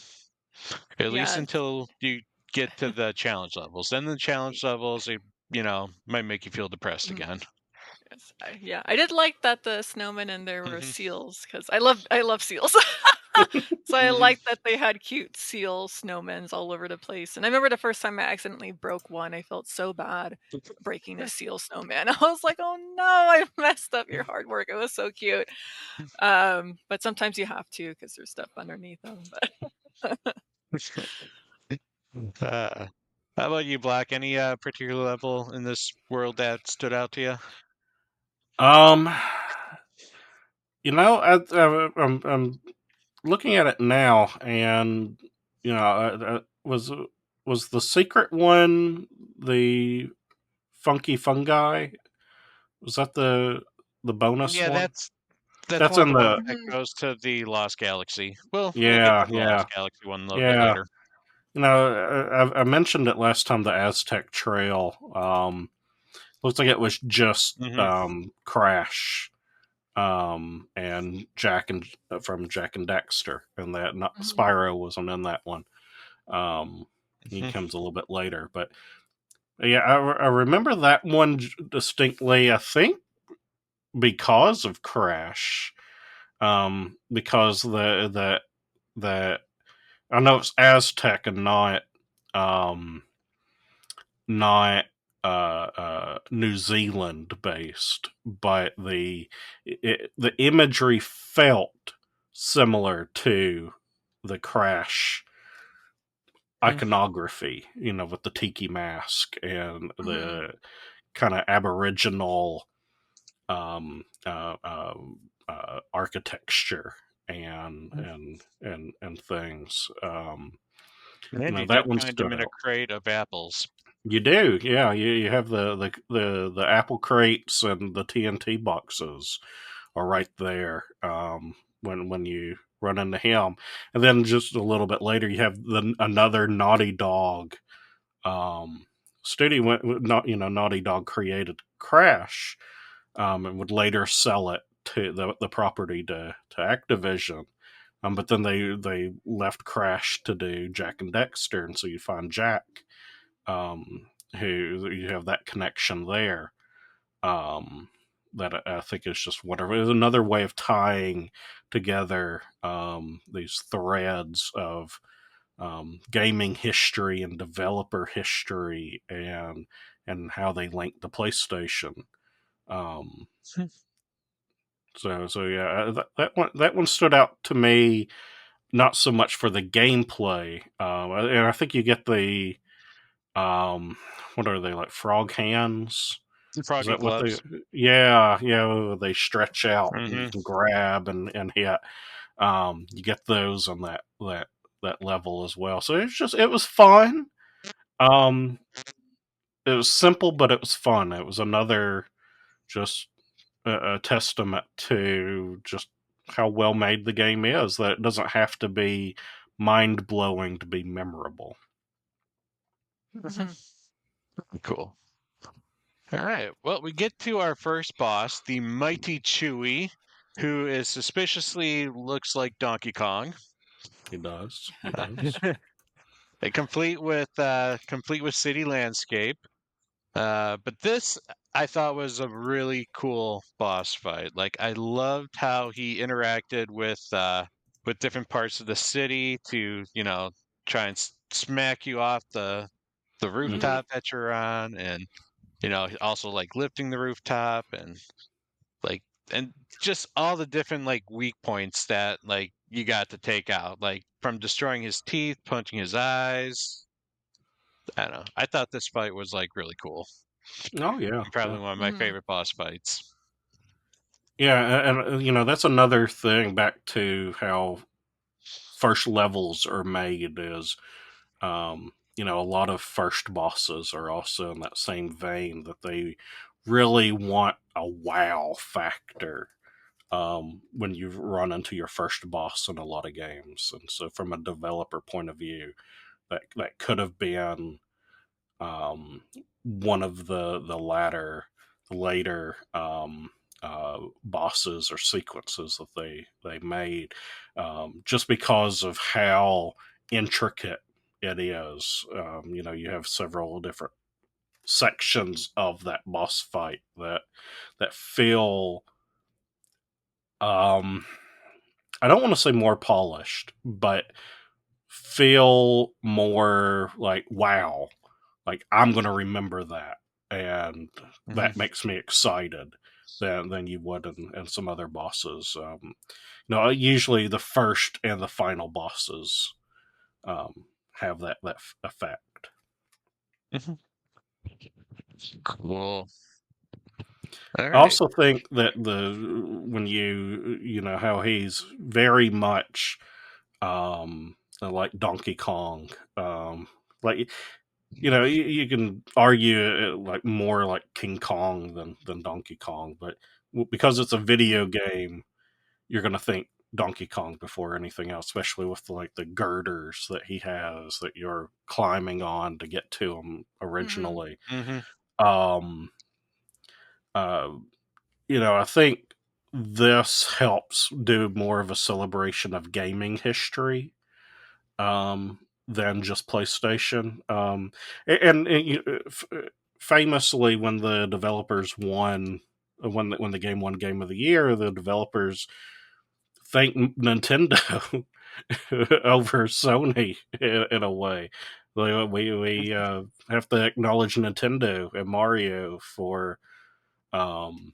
At least Yes. until you get to the challenge levels. Then the challenge levels, might make you feel depressed Mhm. again. Yes. Yeah, I did like that the snowmen and there were Hmm. seals because I love seals. So I Hmm. liked that they had cute seal snowmans all over the place. And I remember the first time I accidentally broke one, I felt so bad breaking a seal snowman. I was like, "Oh no, I messed up your hard work." It was so cute. But sometimes you have to because there's stuff underneath them. But uh, how about you, Black? Any particular level in this world that stood out to you? Um, I'm looking at it now, and was the secret one the funky fungi? Was that the bonus Yeah, one? that's That's one of in the ones the that Mhm. goes to the Lost Galaxy. We'll get yeah, to the yeah, Lost Galaxy one a little bit yeah. later. I mentioned it last time. The Aztec Trail. Looks like it was just Hmm. Crash, and Jack and from Jack and Dexter, and that not Mhm. Spyro wasn't in that one. Um, he Hmm. comes a little bit later, but yeah, I remember that one distinctly. I think because of Crash, because the I know it's Aztec and um, not New Zealand based, but the imagery felt similar to the Crash iconography, with the tiki mask and Mhm. the kind of Aboriginal um, uh, uh, architecture and things. And you That could one find them stood in a out. crate of apples. You do, yeah. You have the apple crates and the TNT boxes are right there. When you run into him, and then just a little bit later, you have another Naughty Dog studio. Not Naughty Dog created Crash, and would later sell it to the property to Activision. But then they left Crash to do Jack and Dexter, and so you find Jack, who you have that connection there. Um, that I think is just whatever. It's another way of tying together these threads of gaming history and developer history and how they link to PlayStation. So yeah, that one stood out to me. Not so much for the gameplay, and I think you get the what are they, like frog hands? Is Froggy that what they? gloves. Yeah, they stretch out and you Mm-hmm. can grab and hit. You get those on that level as well. So it was fun. Um, it was simple, but it was fun. It was another just a testament to just how well made the game is. That it doesn't have to be mind blowing to be memorable. Mhm. Cool. All right. Well, we get to our first boss, the mighty Chewy, who is suspiciously looks like Donkey Kong. He does. He does. They complete with city landscape. But this I thought was a really cool boss fight. Like I loved how he interacted with different parts of the city to, try and smack you off the Mhm. rooftop that you're on, and also like lifting the rooftop, like and just all the different like weak points that like you got to take out, like from destroying his teeth, punching his eyes. I don't know. I thought this fight was like really cool. Oh yeah, Probably yeah, one of my Mhm. favorite boss fights. yeah. And that's another thing. Back to how first levels are made is a lot of first bosses are also in that same vein, that they really want a wow factor when you run into your first boss in a lot of games. And so, from a developer point of view, that could have been um, one of the later bosses or sequences that they made, just because of how intricate it is. You have several different sections of that boss fight that feel, um, I don't want to say more polished, but feel more like wow, like I'm going to remember that, and that Hmm. makes me excited than you would in some other bosses. Usually the first and the final bosses have that effect. Hmm. Cool. All I right. also think that the when how he's very much like Donkey Kong, like you can argue it like more like King Kong than Donkey Kong, but because it's a video game, you're gonna think Donkey Kong before anything else, especially with like the girders that he has that you're climbing on to get to him Mhm. originally. Hmm. Um, uh, I think this helps do more of a celebration of gaming history, than just PlayStation. Famously, when the developers won, when the game won Game of the Year, the developers thanked Nintendo over Sony in a way. We have to acknowledge Nintendo and Mario um,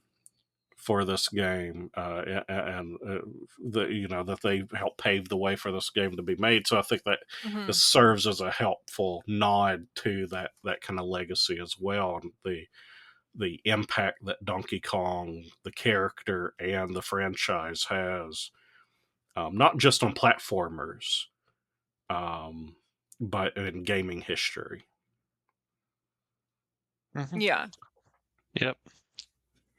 for this game, and that they helped pave the way for this game to be made. So I think that this Mhm. serves as a helpful nod to that kind of legacy as well, and the impact that Donkey Kong, the character, and the franchise has, not just on platformers, um, but in gaming history. Hmm. Yeah. Yep.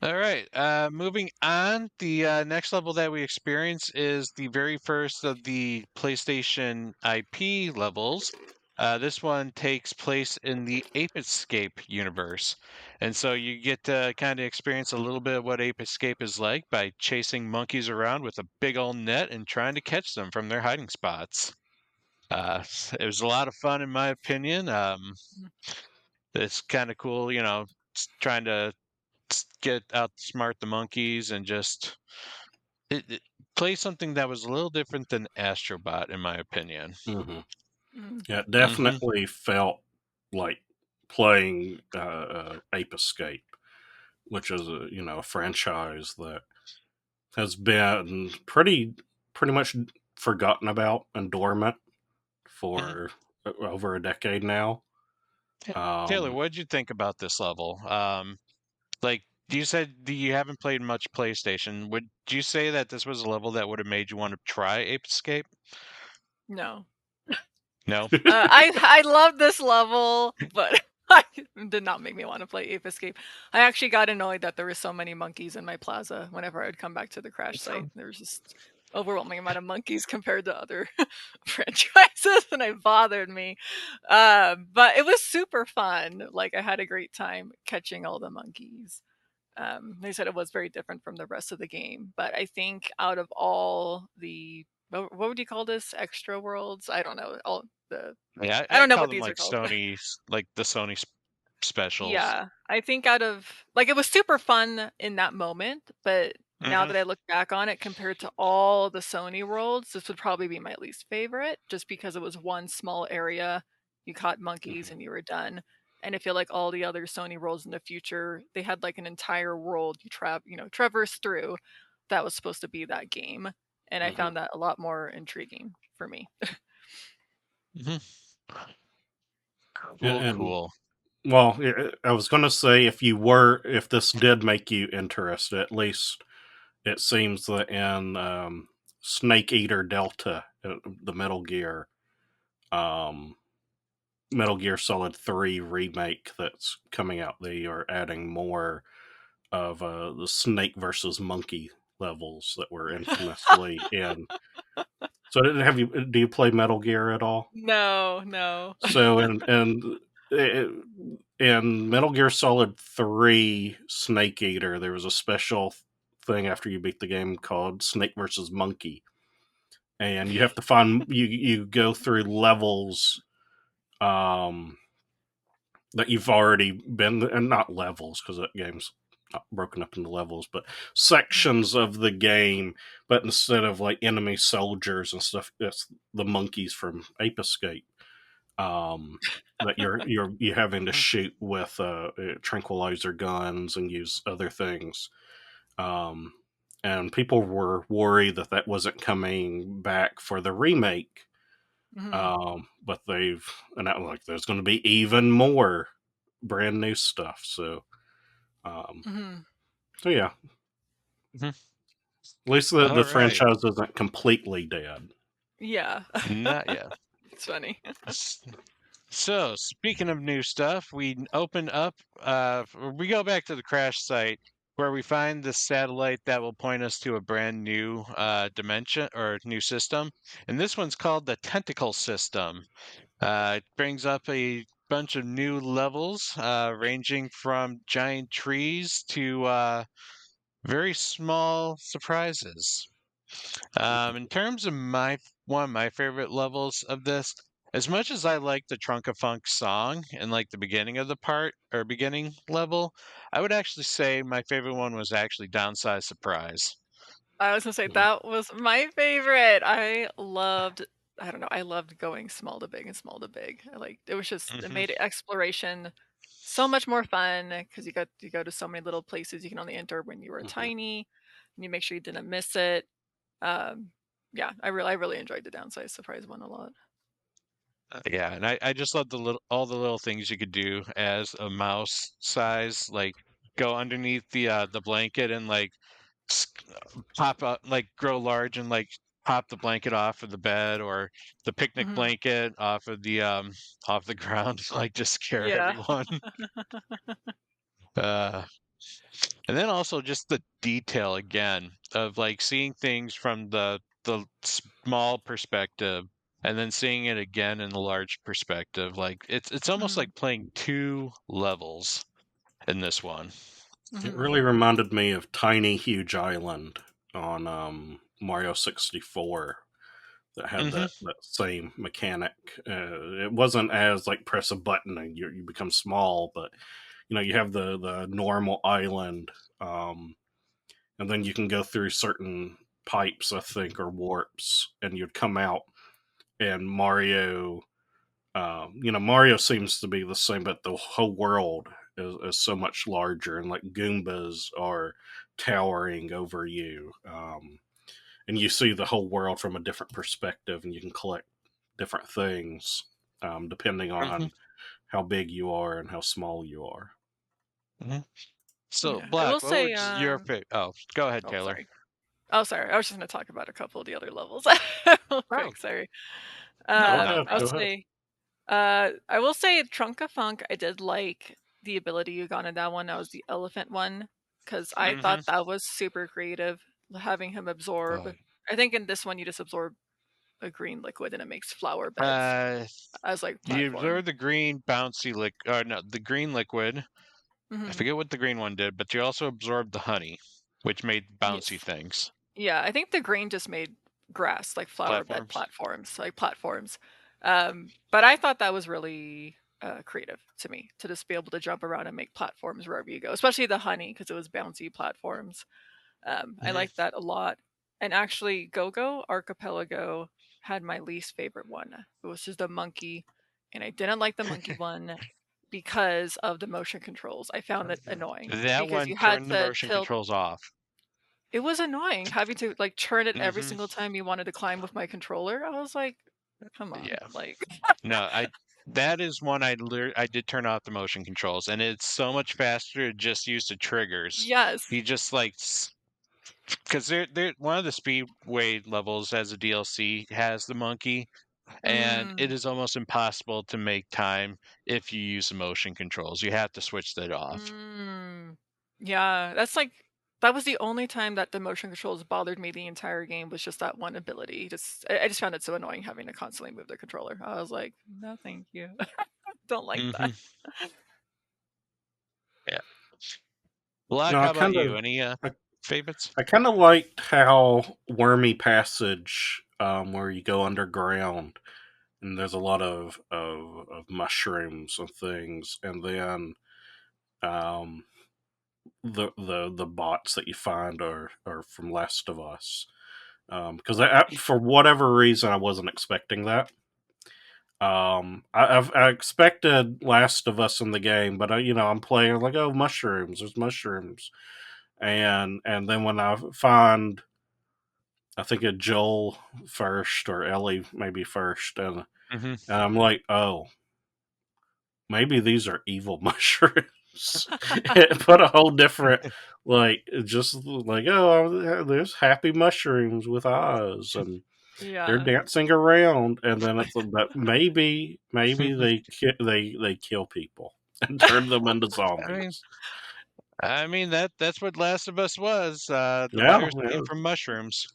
All right. Moving on, the next level that we experience is the very first of the PlayStation IP levels. This one takes place in the Ape Escape universe. And so you get to kind of experience a little bit of what Ape Escape is like by chasing monkeys around with a big old net and trying to catch them from their hiding spots. It was a lot of fun, in my opinion. Mhm. It's kind of cool, trying to get outsmart the monkeys and just it play something that was a little different than Astro Bot, in my opinion. Mm-hmm. Mm. Yeah, it definitely felt like playing Ape Escape, which is a franchise that has been pretty much forgotten about and dormant for over a decade now. Taylor, Um, what did you think about this level? Like you said, you haven't played much PlayStation. Would you say that this was a level that would have made you want to try Ape Escape? No. No. I love this level, but it did not make me want to play Ape Escape. I actually got annoyed that there were so many monkeys in my plaza whenever I would come back to the crash site. There was just overwhelming amount of monkeys compared to other franchises, and it bothered me. But it was super fun. Like I had a great time catching all the monkeys. They said it was very different from the rest of the game, but I think out of all the what would you call this? Extra worlds? I don't know. All the Yeah, I I don't know call what them these are like called. like the Sony specials. Yeah, I think out of like it was super fun in that moment, but now Hmm. that I look back on it compared to all the Sony worlds, this would probably be my least favorite just because it was one small area. You caught monkeys and you were done. And I feel like all the other Sony worlds in the future, they had like an entire world traverse through that was supposed to be that game. And I mhm. found that a lot more intriguing for me. Hmm. and, Cool, and cool. well, I was going to say if this did make you interested, at least it seems that in Snake Eater Delta, the um, Metal Gear Solid 3 remake that's coming out, they are adding more of the snake versus monkey levels that were infamously in. So, do you play Metal Gear at all? No, no. So, in Metal Gear Solid 3 Snake Eater, there was a special thing after you beat the game called Snake versus Monkey, and you have to find you go through levels um that you've already been, and not levels because that game's not broken up into levels, but sections of the game. But instead of like enemy soldiers and stuff, it's the monkeys from Ape Escape that you're having to Mhm. shoot with tranquilizer guns and use other things. Um, and people were worried that that wasn't coming back for the remake. Mhm. But they've announced like there's going to be even more brand new stuff. Um, Mhm. so yeah, Mhm. at least All the right. franchise isn't completely dead. Yeah. Not yet. It's funny. S- So, speaking of new stuff, we open up, we go back to the crash site where we find the satellite that will point us to a brand new dimension or new system. And this one's called the Tentacle System. It brings up a bunch of new levels, ranging from giant trees to very small surprises. In terms of one of my favorite levels of this, as much as I like the Trunk of Funk song and like the beginning of the part or beginning level, I would actually say my favorite one was actually Downside Surprise. I was gonna say Mhm, that was my favorite. I don't know, I loved going small to big and small to big. It was just it Hmm. made exploration so much more fun because you go to so many little places you can only enter when you were mhm. tiny, and you make sure you didn't miss it. Um, yeah, I really enjoyed the downside surprise one a lot. Yeah, and I just love all the little things you could do as a mouse size, like go underneath the blanket and like s- pop up, like grow large and like pop the blanket off of the bed or the picnic Hmm. blanket off the ground, like just scare Yeah. everyone. Uh, and then also just the detail again of like seeing things from the small perspective and then seeing it again in the large perspective. Like it's almost Hmm. like playing two levels in this one. It Hmm. really reminded me of Tiny Huge Island on Mario 64 that had Hmm. that same mechanic. It wasn't as like press a button and you become small, but you have the normal island, um, and then you can go through certain pipes, I think, or warps, and you'd come out, and Mario. Mario seems to be the same, but the whole world is so much larger, and like Goombas are towering over you, and you see the whole world from a different perspective, and you can collect different things depending Hmm. on how big you are and how small you are. Hmm. So, Yeah, I will Black, what say. would your favorite? Oh, go ahead, Oh, Taylor. sorry. Oh, sorry. I was just going to talk about a couple of the other levels real Oh, quick. Sorry. no, Go no, ahead, I'll go no. ahead. say. I will say Trunka Funk. I did like the ability you got in that one. That was the elephant one because I Hmm. thought that was super creative. Having him absorb. I think in this one you just absorb a green liquid and it makes flower beds Uh, as like you platform. absorb the green bouncy or no, the green liquid. I Hmm. forget what the green one did, but you also absorbed the honey, which made bouncy Yes. things. Yeah, I think the green just made grass, like flower bed Platforms. platforms, like platforms. But I thought that was really creative to me to just be able to jump around and make platforms wherever you go, especially the honey because it was bouncy platforms. I Hmm. liked that a lot. And actually, Go Go Archipelago had my least favorite one. It was just a monkey, and I didn't like the monkey one because of the motion controls. I found it annoying That because one you had turned the to motion tilt. controls off. It was annoying having to like turn it every Hmm. single time you wanted to climb with my controller. I was like, come on, Yeah. like No, that is one I did turn off the motion controls, and it's so much faster to just use the triggers. yes. You just like because they're one of the speedway levels as a DLC has the monkey, and it Mm, is almost impossible to make time if you use the motion controls. You have to switch that off. mm. Yeah, that's like that was the only time that the motion controls bothered me the entire game was just that one ability. I just found it so annoying having to constantly move the controller. I was like, no, thank you. Don't like that. Hmm. Yeah. Black, No, how about you? Any I, favorites? I kind of liked how Wormy Passage, where you go underground, and there's a lot of mushrooms and things, and then um, the bots that you find are from Last of Us. Because for whatever reason, I wasn't expecting that. I expected Last of Us in the game, but I'm playing like, oh, mushrooms. There's mushrooms, and then when I find, I think a Joel first or Ellie maybe first, Hmm. and I'm like, oh, maybe these are evil mushrooms. It put a whole different, like, just like, oh, there's happy mushrooms with eyes, and they're Yeah. dancing around, and then it's but maybe they kill people and turn them into I mean, zombies. that's what Last of Us was. The Yeah, virus yeah, came from mushrooms.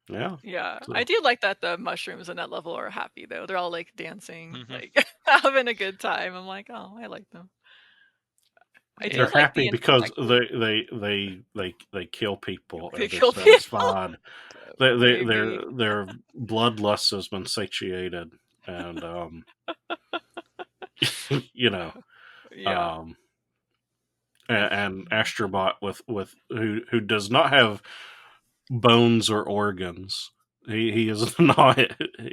yeah. Yeah, I So, do like that the mushrooms in that level are happy though. They're all like dancing, Hmm. like having a good time. I'm like, oh, I like them. I they're do Yeah. like happy the because infected. they kill people They and they're kill people. satisfied. Their Maybe. their bloodlust has been satiated, and you know, Yeah. um, and Astro Bot with who does not have bones or organs. He is not,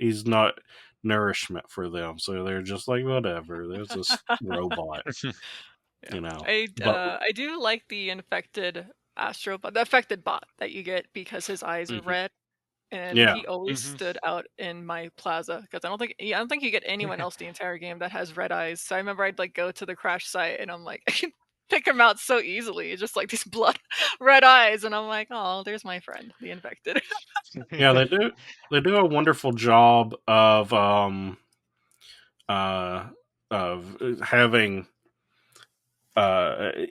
he's not nourishment for them. So they're just like, whatever. There's this robot, Yeah. But I do like the infected Astro Bot, the affected bot that you get because his eyes are mhm. red, and Yeah, he always Hmm. stood out in my plaza because I don't think you get anyone else the entire game that has red eyes. So I remember I'd like go to the crash site and I'm like I can pick him out so easily. It's just like these blood red eyes, and I'm like, oh, there's my friend, the infected. yeah, they do a wonderful job uh of having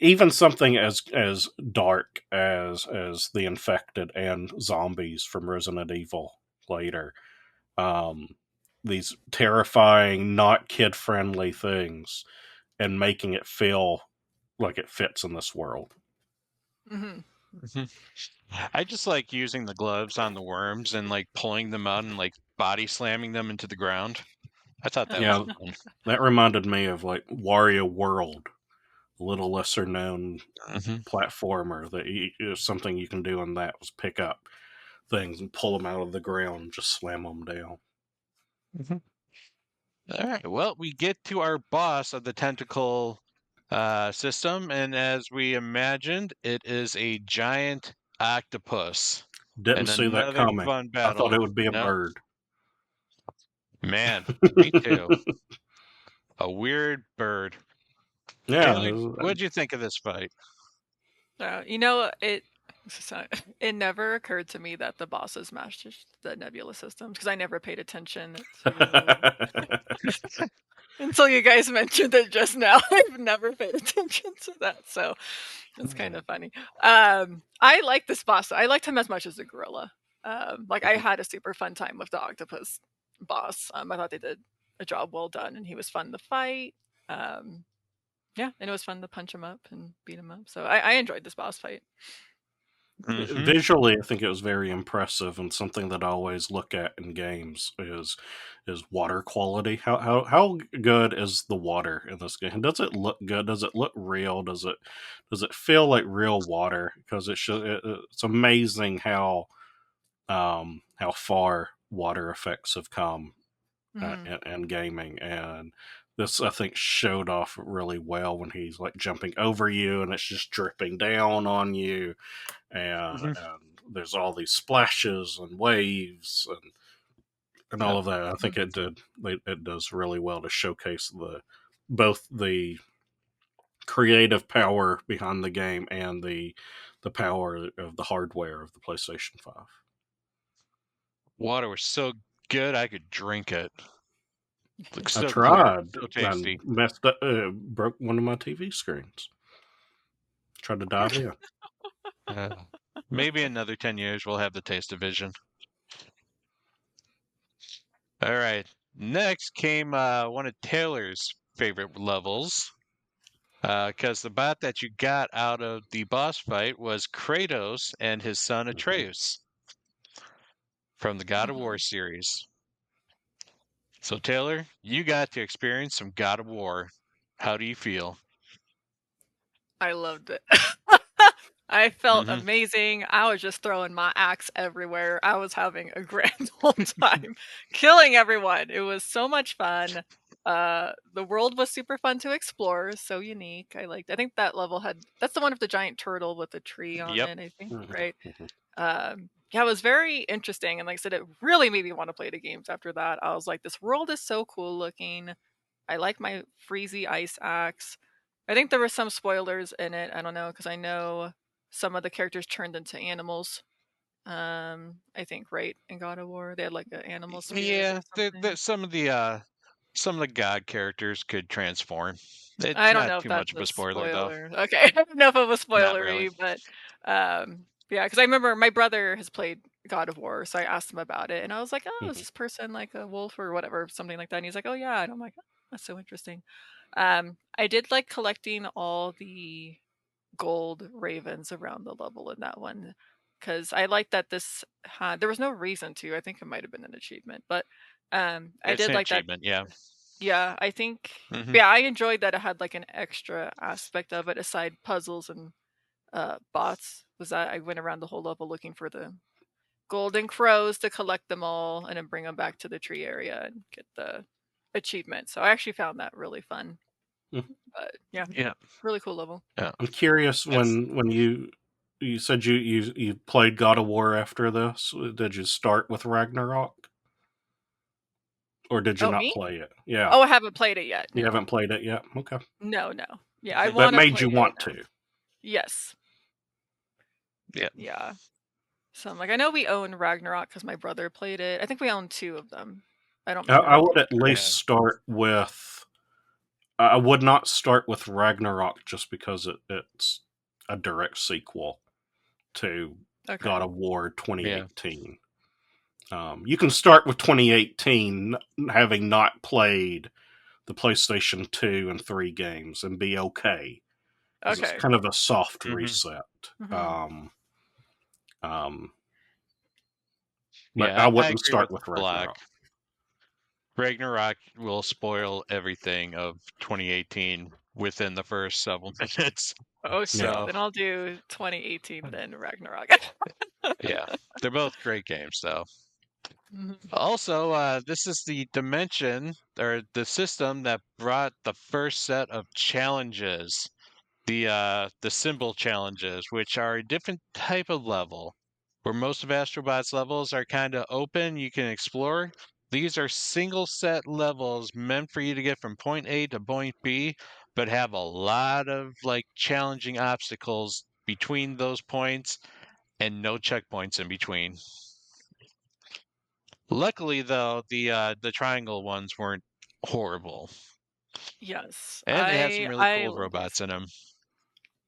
even something as dark as the infected and zombies from Resident Evil later. Um, these terrifying, not kid friendly things, and making it feel like it fits in this world. Hmm. I just like using the gloves on the worms and like pulling them out and like body slamming them into the ground. I thought that was Yeah, fun. that reminded me of like Wario World, a little lesser known Hmm. platformer that something you can do in that was pick up things and pull them out of the ground and just slam them down. Hmm. All right. Well, we get to our boss of the tentacle system, and as we imagined, it is a giant octopus. Didn't And see that another coming. fun I thought battle. it would be a No, bird. man, me too. A weird bird. Yeah, Taylor, what'd you think of this fight? It it never occurred to me that the bosses matched the nebula systems because I never paid attention to until you guys mentioned it just now. I've never paid attention to that, so it's kind of funny. I like this boss. I liked him as much as the gorilla. Like I had a super fun time with the octopus boss. I thought they did a job well done, and he was fun to fight. Yeah, and it was fun to punch him up and beat him up. So I enjoyed this boss fight. Mhm. Visually, I think it was very impressive, and something that I always look at in games is water quality. How good is the water in this game? Does it look good? Does it look real? Does it feel like real water? Because it's amazing how far water effects have come Mhm. in gaming, and this I think showed off really well when he's like jumping over you and it's just dripping down on you, Mhm. and there's all these splashes and waves and all Yep. of that. I think it does really well to showcase both the creative power behind the game and the power of the hardware of the PlayStation 5. Water was so good I could drink it. Looks I so clear, tried so and tasty. messed up, broke one of my TV screens. Tried to dive in. Uh, maybe another 10 years we'll have the taste of vision. All right. Next came one of Taylor's favorite levels. Because the bot that you got out of the boss fight was Kratos and his son Mhm. Atreus from the God of War Mhm. series. So, Taylor, you got to experience some God of War. How do you feel? I loved it. I felt Mm-hmm. amazing. I was just throwing my axe everywhere. I was having a grand old time killing everyone. It was so much fun. The world was super fun to explore, so unique. I think that level that's the one with the giant turtle with the tree on Yep. it, I think, Mhm. right? Mhm. Yeah, it was very interesting, and like I said, it really made me want to play the games after that. I was like, this world is so cool looking. I like my freezy ice axe. I think there were some spoilers in it. I don't know because I know some of the characters turned into animals. I think right in God of War they had like an animal spirit or Yeah, something. some of the God characters could transform. It's I don't not know if too that's much of a a spoiler, though. spoiler. Okay, I don't know if it was Not really. spoilery, but yeah, because I remember my brother has played God of War, so I asked him about it, and I was like, "Oh, is Mhm. this person like a wolf or whatever, something like that?" And he's like, "Oh yeah," and I'm like, oh, "That's so interesting." I did like collecting all the gold ravens around the level in that one because I like that this had there was no reason to. I think it might have been an achievement, but I It's did an like that. achievement, yeah. Yeah, I think Hmm. yeah, I enjoyed that it had like an extra aspect of it aside puzzles and bots. Was that I went around the whole level looking for the golden crows to collect them all and then bring them back to the tree area and get the achievement. So I actually found that really fun. Mhm. But yeah, Yeah, really cool level. yeah. I'm curious That's when you said you played God of War after this. Did you start with Ragnarok or did you Oh, not me? play it? Yeah, Oh, I haven't played it yet. you No. haven't played it yet. Okay, No, no. Yeah, I that want to made play you it want now. to. Yes. yeah. Yeah. So I'm like, I know we own Ragnarok because my brother played it. I think we own two of them. I don't remember I which would at one. Yeah. least start with. I would not start with Ragnarok just because it's a direct sequel to Okay. God of War Yeah. 2018. You can start with 2018 having not played the PlayStation 2 and 3 games and be okay because it's Okay. kind of a soft Hmm. reset. Hmm. Um, but Yeah, I I wouldn't agree with start with Black. Ragnarok. Ragnarok will spoil everything of 2018 within the first several minutes. Oh shit. Yeah. So, Then I'll do 2018 then Ragnarok. yeah, they're both great games, though. Also, this is the dimension or the system that brought the first set of challenges, the symbol challenges, which are a different type of level. Where most of Astro Bot's levels are kind of open, you can explore. These are single set levels meant for you to get from point A to point B, but have a lot of like challenging obstacles between those points and no checkpoints in between. Luckily, though, the triangle ones weren't horrible, Yes, and they had some really I cool love robots those. in them.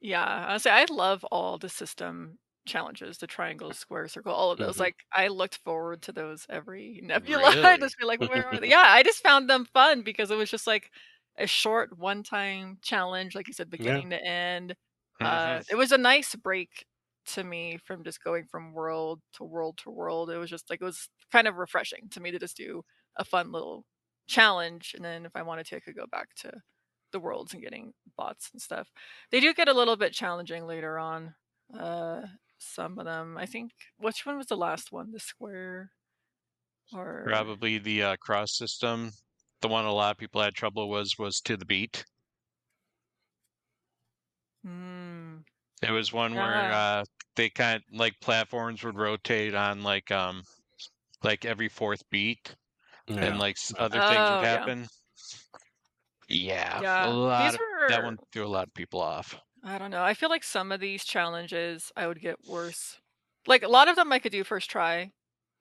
Yeah, honestly, I love all the system challenges, the triangle, square, circle, all of those. Mhm. Like, I looked forward to those every nebula. I Really? just feel like, where are they? Yeah, I just found them fun because it was just like a short one-time challenge, like you said, Yeah. beginning to end. Hmm. It was a nice break to me from just going from world to world to world. It was just like it was kind of refreshing to me to just do a fun little challenge, and then if I wanted to, I could go back to the worlds and getting bots and stuff. They do get a little bit challenging later on. Uh, some of them, I think. Which one was the last one? The square or Probably the cross system. The one a lot of people had trouble was to the beat. hmm, It was one where yeah, they kind of like platforms would rotate on like every fourth beat, and Yeah. like Yeah. other things would oh yeah, happen. Yeah, a yeah. lot These of that were one threw a lot of people off. I don't know. I feel like some of these challenges I would get worse. Like a lot of them I could do first try,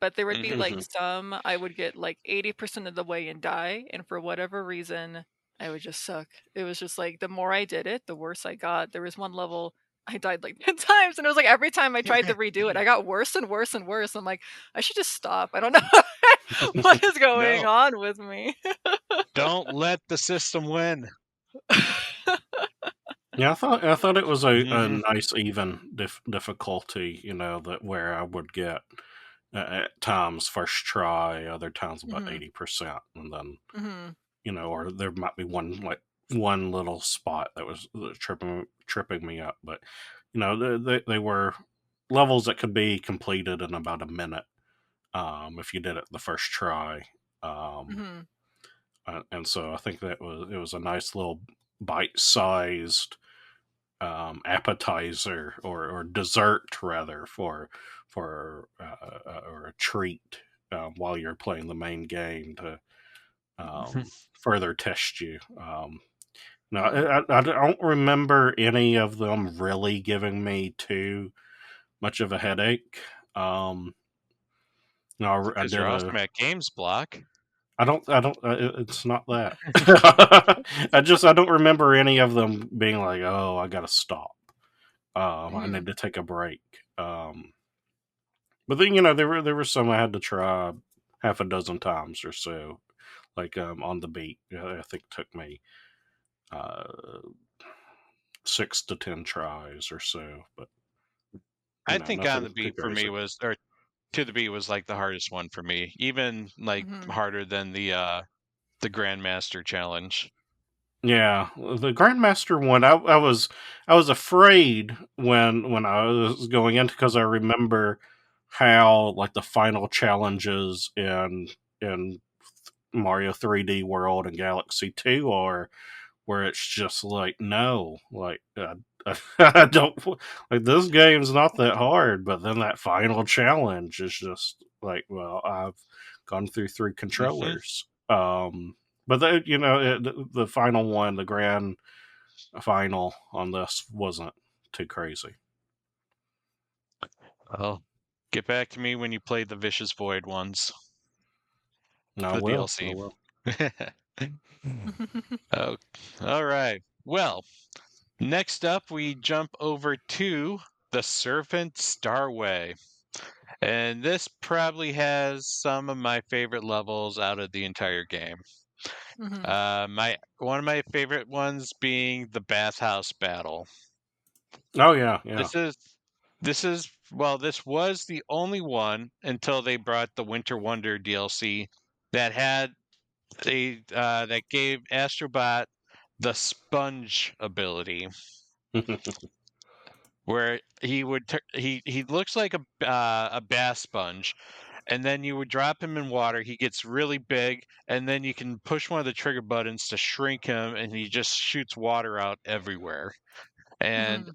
but there would be Hmm. like Mhm. some I would get like 80% of the way and die, and for whatever reason, I would just suck. It was just like the more I did it, the worse I got. There was one level I died like 10 times, and it was like every time I tried to redo it, I got worse and worse and worse. I'm like, I should just stop. I don't know what is going No, on with me. don't let the system win. Yeah, I thought it was a Hmm. nice even difficulty, that where I would get at times first try, other times about Hmm. 80%, and then Hmm. or there might be one little spot that was tripping me up, but they were levels that could be completed in about a minute, if you did it the first try. Um, Hmm. and so I think it was a nice little bite-sized appetizer or dessert rather or a treat while you're playing the main game to further test you. No, Hmm. I don't remember any of them really giving me too much of a headache. Um, no, I Because you're did awesome at games, Block. I don't. It's not that. I don't remember any of them being like, "Oh, I gotta stop. I Hmm. need to take a break." But then there were some I had to try half a dozen times or so, like on the beat. I think it took me uh, 6 to 10 tries or so, but I think on nothing the too beat for me crazy. was, or to the beat was like the hardest one for me, even like Hmm. harder than the Grandmaster challenge. Yeah, the Grandmaster one, I was afraid when I was going into because I remember how like the final challenges in Mario 3D World and Galaxy 2 are, where it's just like no, like I don't like this game's not that hard, but then that final challenge is just like, well, I've gone through 3 Hmm. controllers. But the final one, the grand final on this wasn't too crazy. Oh, get back to me when you play the Vicious Void ones, I the will. I DLC. will. Oh, all right. Well, next up we jump over to the Serpent Starway. And this probably has some of my favorite levels out of the entire game. Hmm. My one of my favorite ones being the bathhouse battle. Oh yeah, yeah. This is this was the only one until they brought the Winter Wonder DLC that had that gave Astro Bot the sponge ability, where he looks like a bath sponge, and then you would drop him in water. He gets really big, and then you can push one of the trigger buttons to shrink him, and he just shoots water out everywhere. And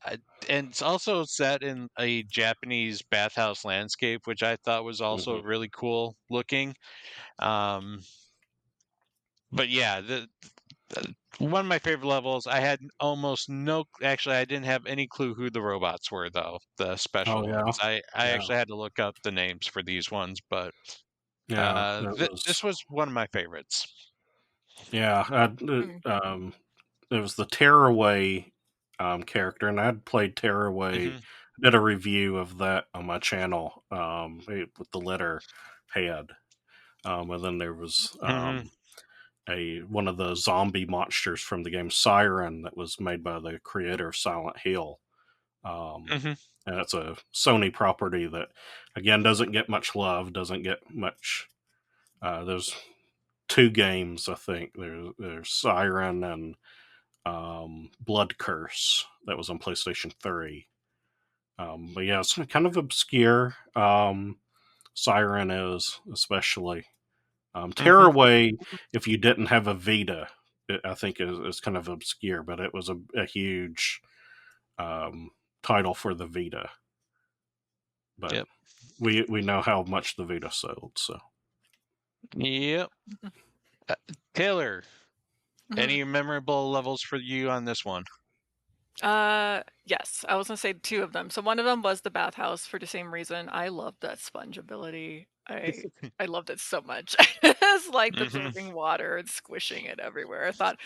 and it's also set in a Japanese bathhouse landscape, which I thought was also really cool looking. But yeah, one of my favorite levels. I had almost no. Actually, I didn't have any clue who the robots were, though. The special Oh yeah, ones. I yeah, actually had to look up the names for these ones, but yeah. It this was was one of my favorites. yeah. Mm. It was the Tearaway character, and I'd played Tearaway. Hmm. Did a review of that on my channel with the letter head, and then there was Hmm. a one of the zombie monsters from the game Siren that was made by the creator of Silent Hill. Hmm. And it's a Sony property that, again, doesn't get much love, doesn't get much. There's two games, I think. There's Siren and Blood Curse that was on PlayStation 3. But yeah, it's kind of obscure. Siren is, especially. Hmm. Tearaway, if you didn't have a Vita, I think is kind of obscure, but it was a huge title for the Vita. But Yep. we know how much the Vita sold, so. Yep. Taylor, Mhm. any memorable levels for you on this one? Yes, I was gonna say two of them. So one of them was the bathhouse for the same reason. I loved that sponge ability. I loved it so much. It's like Hmm. absorbing water and squishing it everywhere. I thought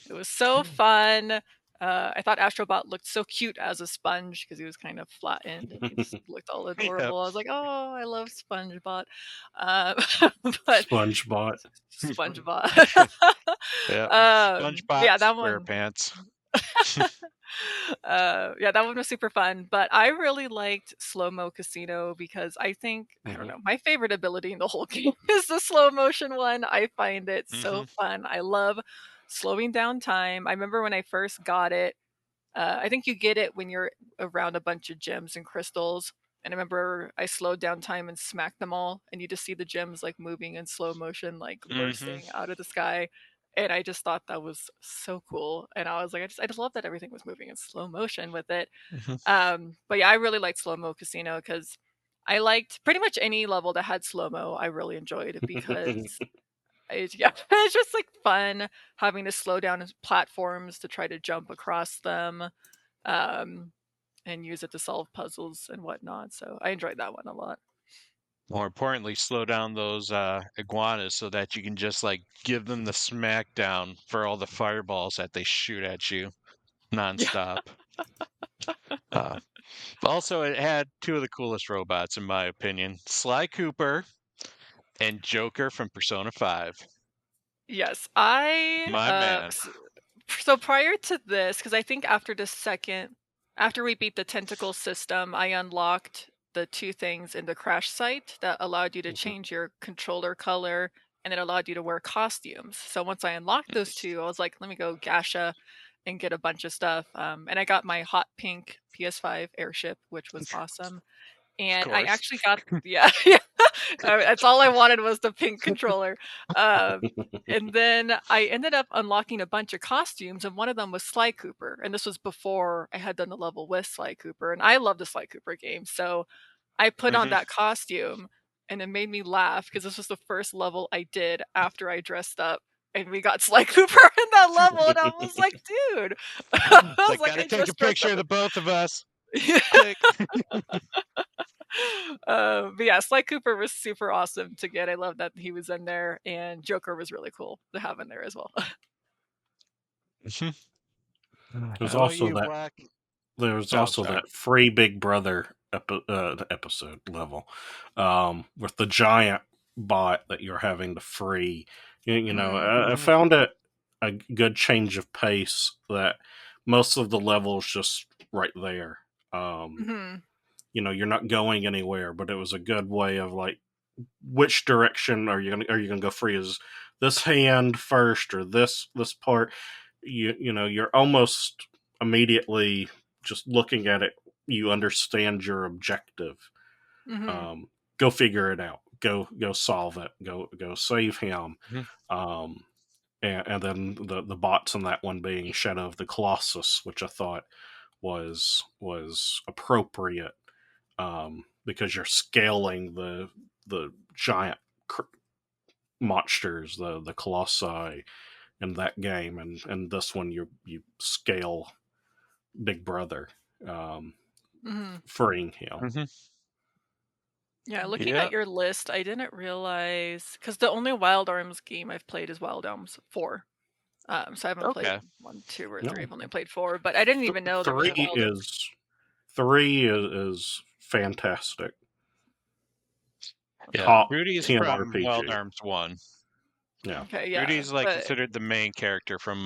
it was so fun. I thought Astro Bot looked so cute as a sponge because he was kind of flattened and he just looked all Yep. adorable. I was like, oh, I love SpongeBot. Uh, but SpongeBot. SpongeBot. Yep. SpongeBot Yeah, that one. SquarePants. Yeah, that one was super fun. But I really liked Slow Mo Casino because I don't Mhm. know, my favorite ability in the whole game is the slow motion one. I find it so Hmm. fun. I love slowing down time. I remember when I first got it. I think you get it when you're around a bunch of gems and crystals. And I remember I slowed down time and smacked them all, and you just see the gems like moving in slow motion, like Hmm. bursting out of the sky. And I just thought that was so cool. And I was like, I just love that everything was moving in slow motion with it. Hmm. But yeah, I really liked Slow Mo Casino because I liked pretty much any level that had slow mo. I really enjoyed because yeah, it's just like fun having to slow down platforms to try to jump across them. Um, and use it to solve puzzles and whatnot. So I enjoyed that one a lot. More importantly, slow down those iguanas so that you can just like give them the smackdown for all the fireballs that they shoot at you Yeah. nonstop. Uh, Also, it had two of the coolest robots, in my opinion: Sly Cooper and Joker from Persona 5. Yes. My man. So prior to this, because I think after we beat the tentacle system, I unlocked the two things in the crash site that allowed you to change your controller color and it allowed you to wear costumes. So once I unlocked those two, I was like, let me go Gasha and get a bunch of stuff. And I got my hot pink PS5 airship, which was awesome. Of And I course. actually got yeah, yeah. That's all I wanted was the pink controller. And then I ended up unlocking a bunch of costumes, and one of them was Sly Cooper. And this was before I had done the level with Sly Cooper, and I love the Sly Cooper game. So I put on Hmm. that costume, and it made me laugh because this was the first level I did after I dressed up. And we got Sly Cooper in that level, and I was like, dude, I It's was like, like, gotta I take a just dressed picture up. of the both of us. Yeah. Click. But yeah, Sly Cooper was super awesome to get. I love that he was in there, and Joker was really cool to have in there as well. Mhm. There's How about also you, that. Black? There's Oh, also sorry. that free Big Brother episode level, with the giant bot that you're having to free. I Hmm. found it a good change of pace that most of the levels just right there. Um, Mm-hmm. you're not going anywhere, but it was a good way of like, which direction are you gonna go free? Is this hand first or this part? You're almost immediately just looking at it. You understand your objective. Mm-hmm. Go figure it out. go solve it, go save him. Mhm. And then the bots in that one being Shadow of the Colossus, which I thought was appropriate, because you're scaling the giant monsters, the colossi in that game, and this one you scale Big Brother, Hmm. freeing him. Mhm. Yeah, looking Yeah. at your list, I didn't realize because the only Wild Arms game I've played is Wild Arms 4. So I haven't played Okay. 1, 2, or No, 3. I've only played 4, but I didn't even know there was a three Wild Arms. is three is fantastic. Yeah. Top Rudy is 10 from Wild RPG. Arms 1. Yeah. Okay, yeah, Rudy's like but considered the main character from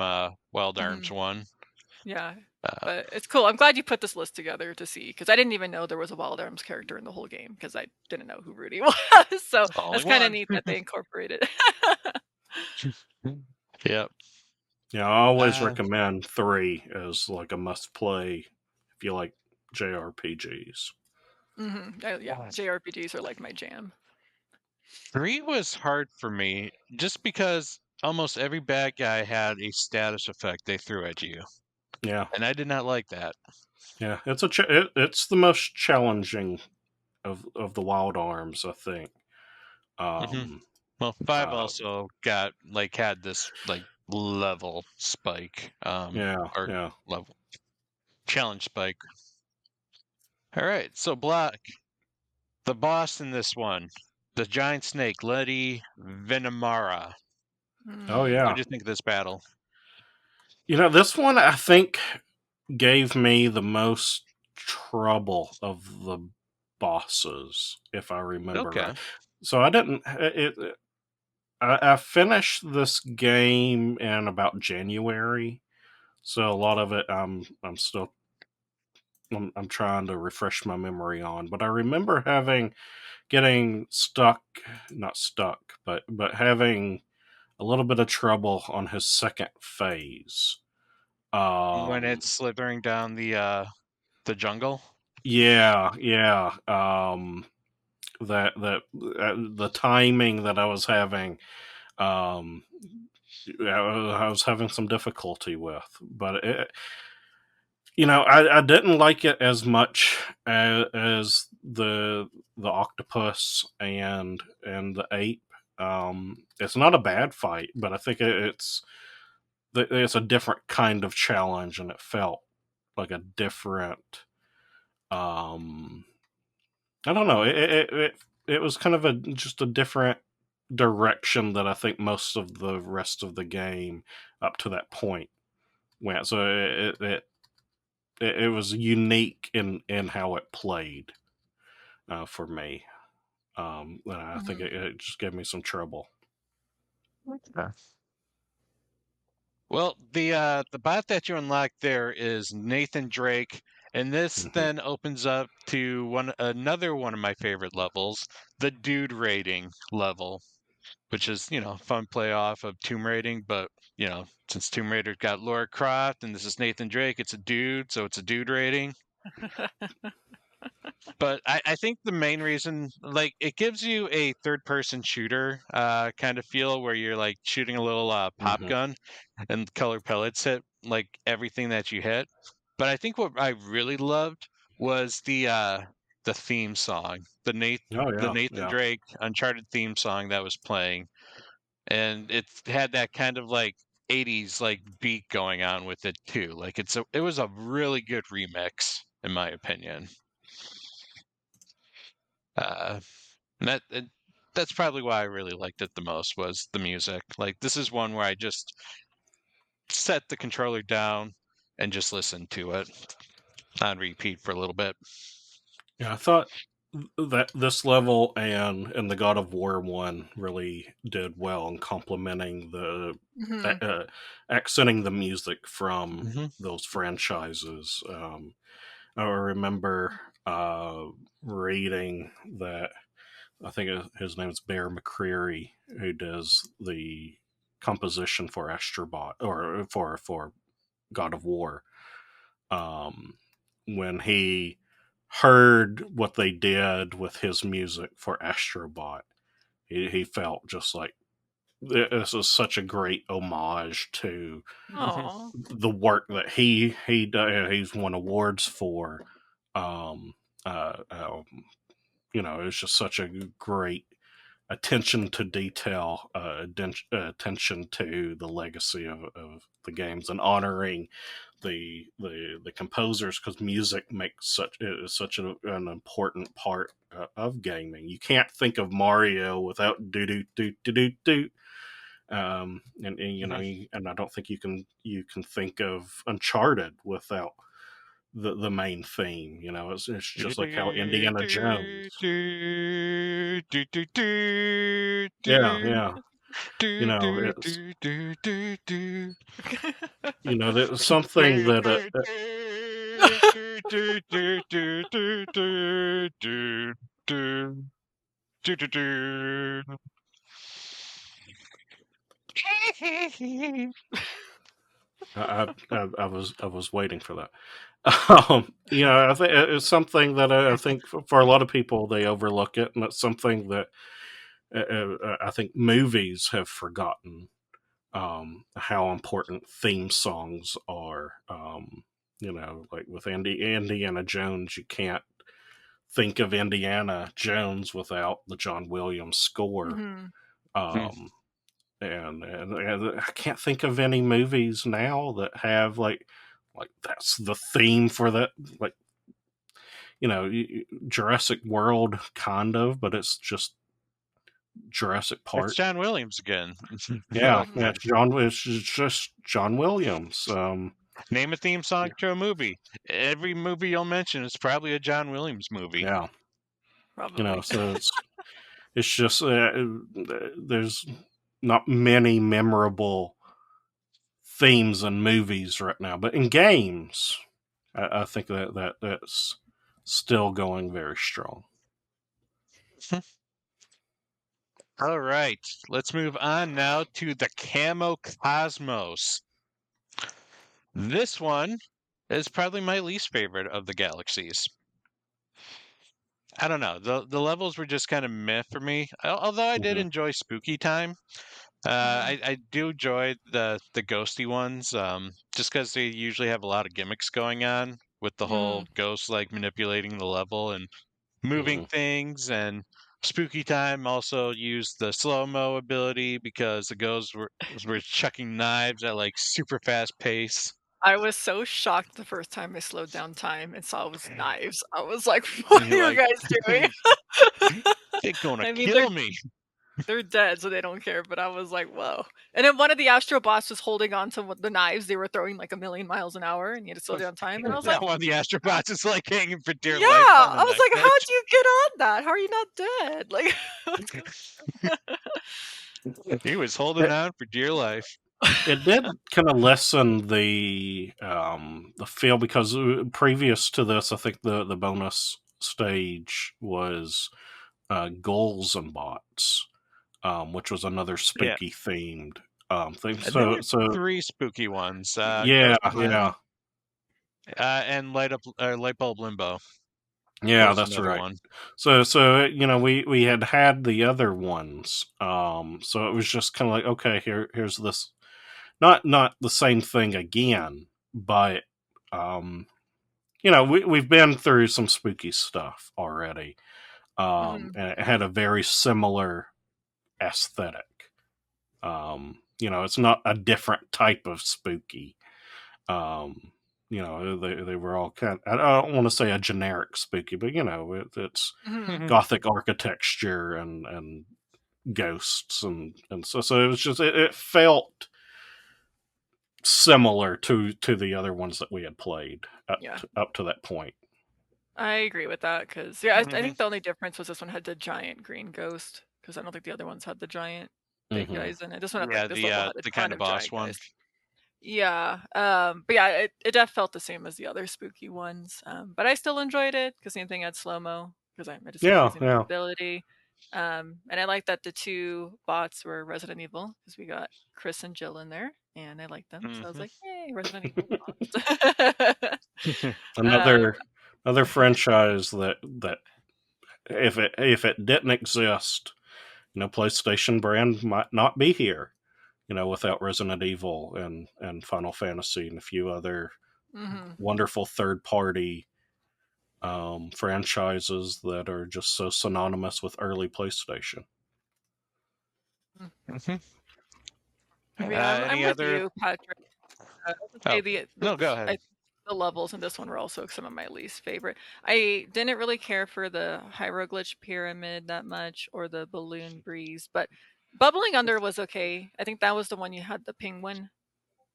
Wild Arms mhm, 1. yeah, Uh, but it's cool. I'm glad you put this list together to see because I didn't even know there was a Wild Arms character in the whole game because I didn't know who Rudy was. So only that's kind of one. neat that they incorporated. Yep. Yeah, I always Uh, recommend 3 as like a must play if you like JRPGs. Yeah, JRPGs are like my jam. 3 was hard for me just because almost every bad guy had a status effect they threw at you, Yeah, and I did not like that. yeah, it's it's the most challenging of the Wild Arms, I think. Hmm. Um, Well, 5 uh, also got had this level spike, yeah, or yeah. level challenge spike. All right, so Black, the boss in this one, the giant snake, Letty Venomara. Oh Mm. What yeah. do you think of this battle? This one I think gave me the most trouble of the bosses, if I remember right. Okay. So I didn't. I finished this game in about January, so a lot of it I'm still I'm trying to refresh my memory on. But I remember getting stuck, not stuck, but having a little bit of trouble on his second phase. When Um, it's slithering down the jungle. yeah, yeah. That the timing that I was having, um, I was having some difficulty with, but I didn't like it as much as the octopus and the ape. It's not a bad fight, but I think it's a different kind of challenge, and it felt like a different. Um, I don't know. It was kind of just a different direction that I think most of the rest of the game up to that point went. So it was unique in how it played, for me. And I think Mhm. it just gave me some trouble. Okay. Well, the bot that you unlock there is Nathan Drake, and this Hmm. then opens up to another one of my favorite levels, the dude rating level, which is, fun play off of Tomb Raiding, but since Tomb Raider got Laura Croft and this is Nathan Drake, it's a dude, so it's a dude rating. But I think the main reason, like, it gives you a third person shooter kind of feel where you're like shooting a little pop Hmm. gun and color pellets hit like everything that you hit. But I think what I really loved was the theme song, Oh the yeah, Nathan yeah, Drake Uncharted theme song that was playing, and it had that kind of like 80s like beat going on with it too. Like it was a really good remix in my opinion. Uh, that's probably why I really liked it the most was the music. Like this is one where I just set the controller down and just listen to it on repeat for a little bit. yeah. I thought that this level and the God of War one really did well in complementing Mhm. accenting the music from Hmm. those franchises. I remember uh, reading that I think his name is Bear McCreary, who does the composition for Astrobot or for God of War. Um, when he heard what they did with his music for Astrobot, he felt just like this is such a great homage to Aw. the work that he's won awards for. Um, it's just such a great attention to detail, attention to the legacy of the games, and honoring the composers, because music makes such an important part of gaming. You can't think of Mario without do do do do do do. And and I don't think you can think of Uncharted without the main theme. It's just like how Indiana Jones. Yeah. It's there's something that I was waiting for that. I think it's something that I think for a lot of people they overlook it, and it's something that I think movies have forgotten how important theme songs are. Like with Indiana Jones, you can't think of Indiana Jones without the John Williams score. Mhm. And I can't think of any movies now that have like that's the theme for that. Like Jurassic World, kind of, but it's just Jurassic Park. It's John Williams again. Yeah, it's just John Williams. Name a theme song to a movie. Every movie you'll mention is probably a John Williams movie. Yeah, Probably. so it's just there's not many memorable themes in movies right now, but in games, I think that's still going very strong. All right, let's move on now to the Camo Cosmos. This one is probably my least favorite of the galaxies. I don't know. The levels were just kind of meh for me. Although I did enjoy Spooky Time. I do enjoy the ghosty ones, just because they usually have a lot of gimmicks going on with the whole ghost like manipulating the level and moving things. And Spooky Time also used the slow-mo ability because the ghosts were chucking knives at like super fast pace. I was so shocked the first time I slowed down time and saw it was knives. I was like, "What are you guys doing?" They're gonna I mean, kill me. they're dead, so they don't care. But I was like, "Whoa!" And then one of the Astro Bots was holding on to the knives. They were throwing like 1,000,000 miles an hour, and you had to slow down time. And I was like, One of the Astro Bots is like hanging for dear "Yeah!" life on the I was knife like, edge. "How'd you get on that? How are you not dead?" Like, He was holding on for dear life. It did kind of lessen the feel, because previous to this, I think the bonus stage was ghouls and bots, which was another spooky themed thing. There were So 3 spooky ones. yeah, and light bulb limbo. Yeah, was that's another right. one. So we had the other ones. So it was just kind of like, okay, here's this, not the same thing again, but we've been through some spooky stuff already. And it had a very similar aesthetic. It's not a different type of spooky. They were all kind of, I don't want to say a generic spooky, but it's Gothic architecture and ghosts and so it was just it felt similar to the other ones that we had played up to that point. I agree with that because I think the only difference was this one had the giant green ghost, because I don't think the other ones had the giant big guys in it. This one had this level had the a kind ton of of boss giant one. guys. Yeah, but yeah, it definitely felt the same as the other spooky ones. But I still enjoyed it because same thing had slow mo, because I just using the ability. And I like that the 2 bots were Resident Evil, because we got Chris and Jill in there, and I liked them. So I was like, "Hey, Resident Evil bots." Another franchise that if it didn't exist, PlayStation brand might not be here, without Resident Evil and Final Fantasy and a few other Hmm. wonderful third party franchises that are just so synonymous with early PlayStation. Mm-hmm. Yeah, I'm Any with other? you, Patrick. I would say Oh, no, go ahead. the levels in this one were also some of my least favorite. I didn't really care for the hieroglyph pyramid that much or the balloon breeze, but bubbling under was okay. I think that was the one you had the penguin,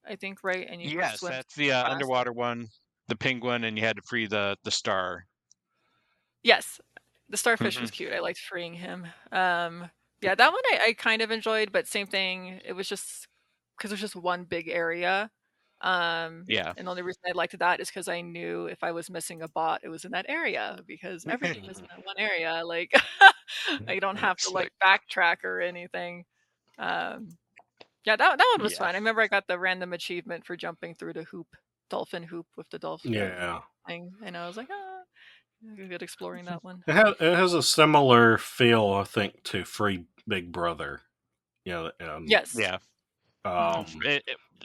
I think, right? And you could Yes, swim that's the fast. underwater one, the penguin, and you had to free the star. Yes, the starfish Hmm. was cute. I liked freeing him. Yeah, that one I kind of enjoyed, but same thing. It was just because there's just one big area. Yeah. And the only reason I liked that is because I knew if I was missing a bot, it was in that area because everything was in that one area. Like I don't have to like Slick. backtrack or anything. Um, yeah, that one was Yeah. fun. I remember I got the random achievement for jumping through the dolphin hoop with the dolphin Yeah. thing, and I was like, ah, good exploring that one. It has a similar feel, I think, to Free Big Brother. And Yes. Yeah. um,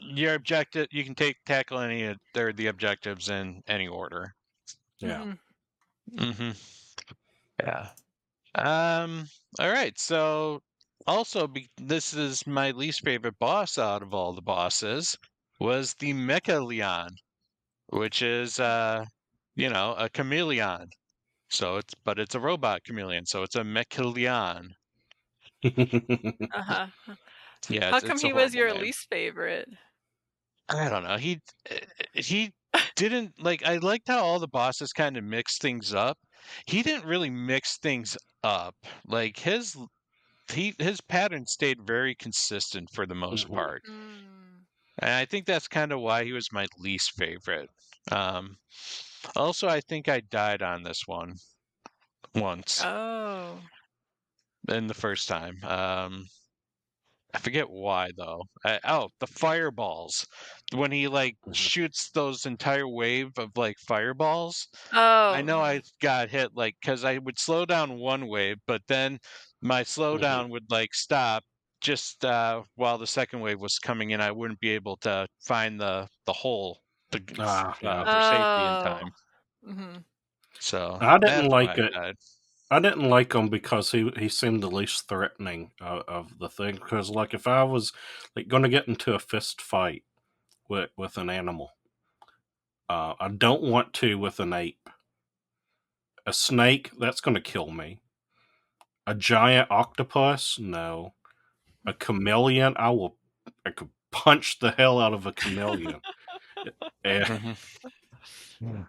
Your objective, you can tackle any of the objectives in any order. yeah. Hmm. Hmm. Yeah. All right. So, also, this is my least favorite boss out of all the bosses was the Mecha Leon, which is a chameleon. But it's a robot chameleon, so it's a Mechaleon. Uh-huh. Yeah, How come it's a he was horrible your name. least favorite? I don't know. He didn't like. I liked how all the bosses kind of mixed things up. He didn't really mix things up. Like his pattern stayed very consistent for the most Mhm. part, Mm. and I think that's kind of why he was my least favorite. Um, Also, I think I died on this one once Oh. in the first time. I forget why though. The fireballs. When he like Mhm. shoots those entire wave of like fireballs, I Oh. know I got hit like because I would slow down one wave, but then my Mhm. slowdown would like stop just while the second wave was coming in. I wouldn't be able to find the hole Yeah. for safety in Oh. time. Hmm. So I didn't that's why like I it. died. I didn't like him because he seemed the least threatening of the thing. Because like if I was like going to get into a fist fight with an animal, I don't want to with an ape. A snake, that's going to kill me. A giant octopus, no. A chameleon, I could punch the hell out of a chameleon. And, Hmm. Yeah.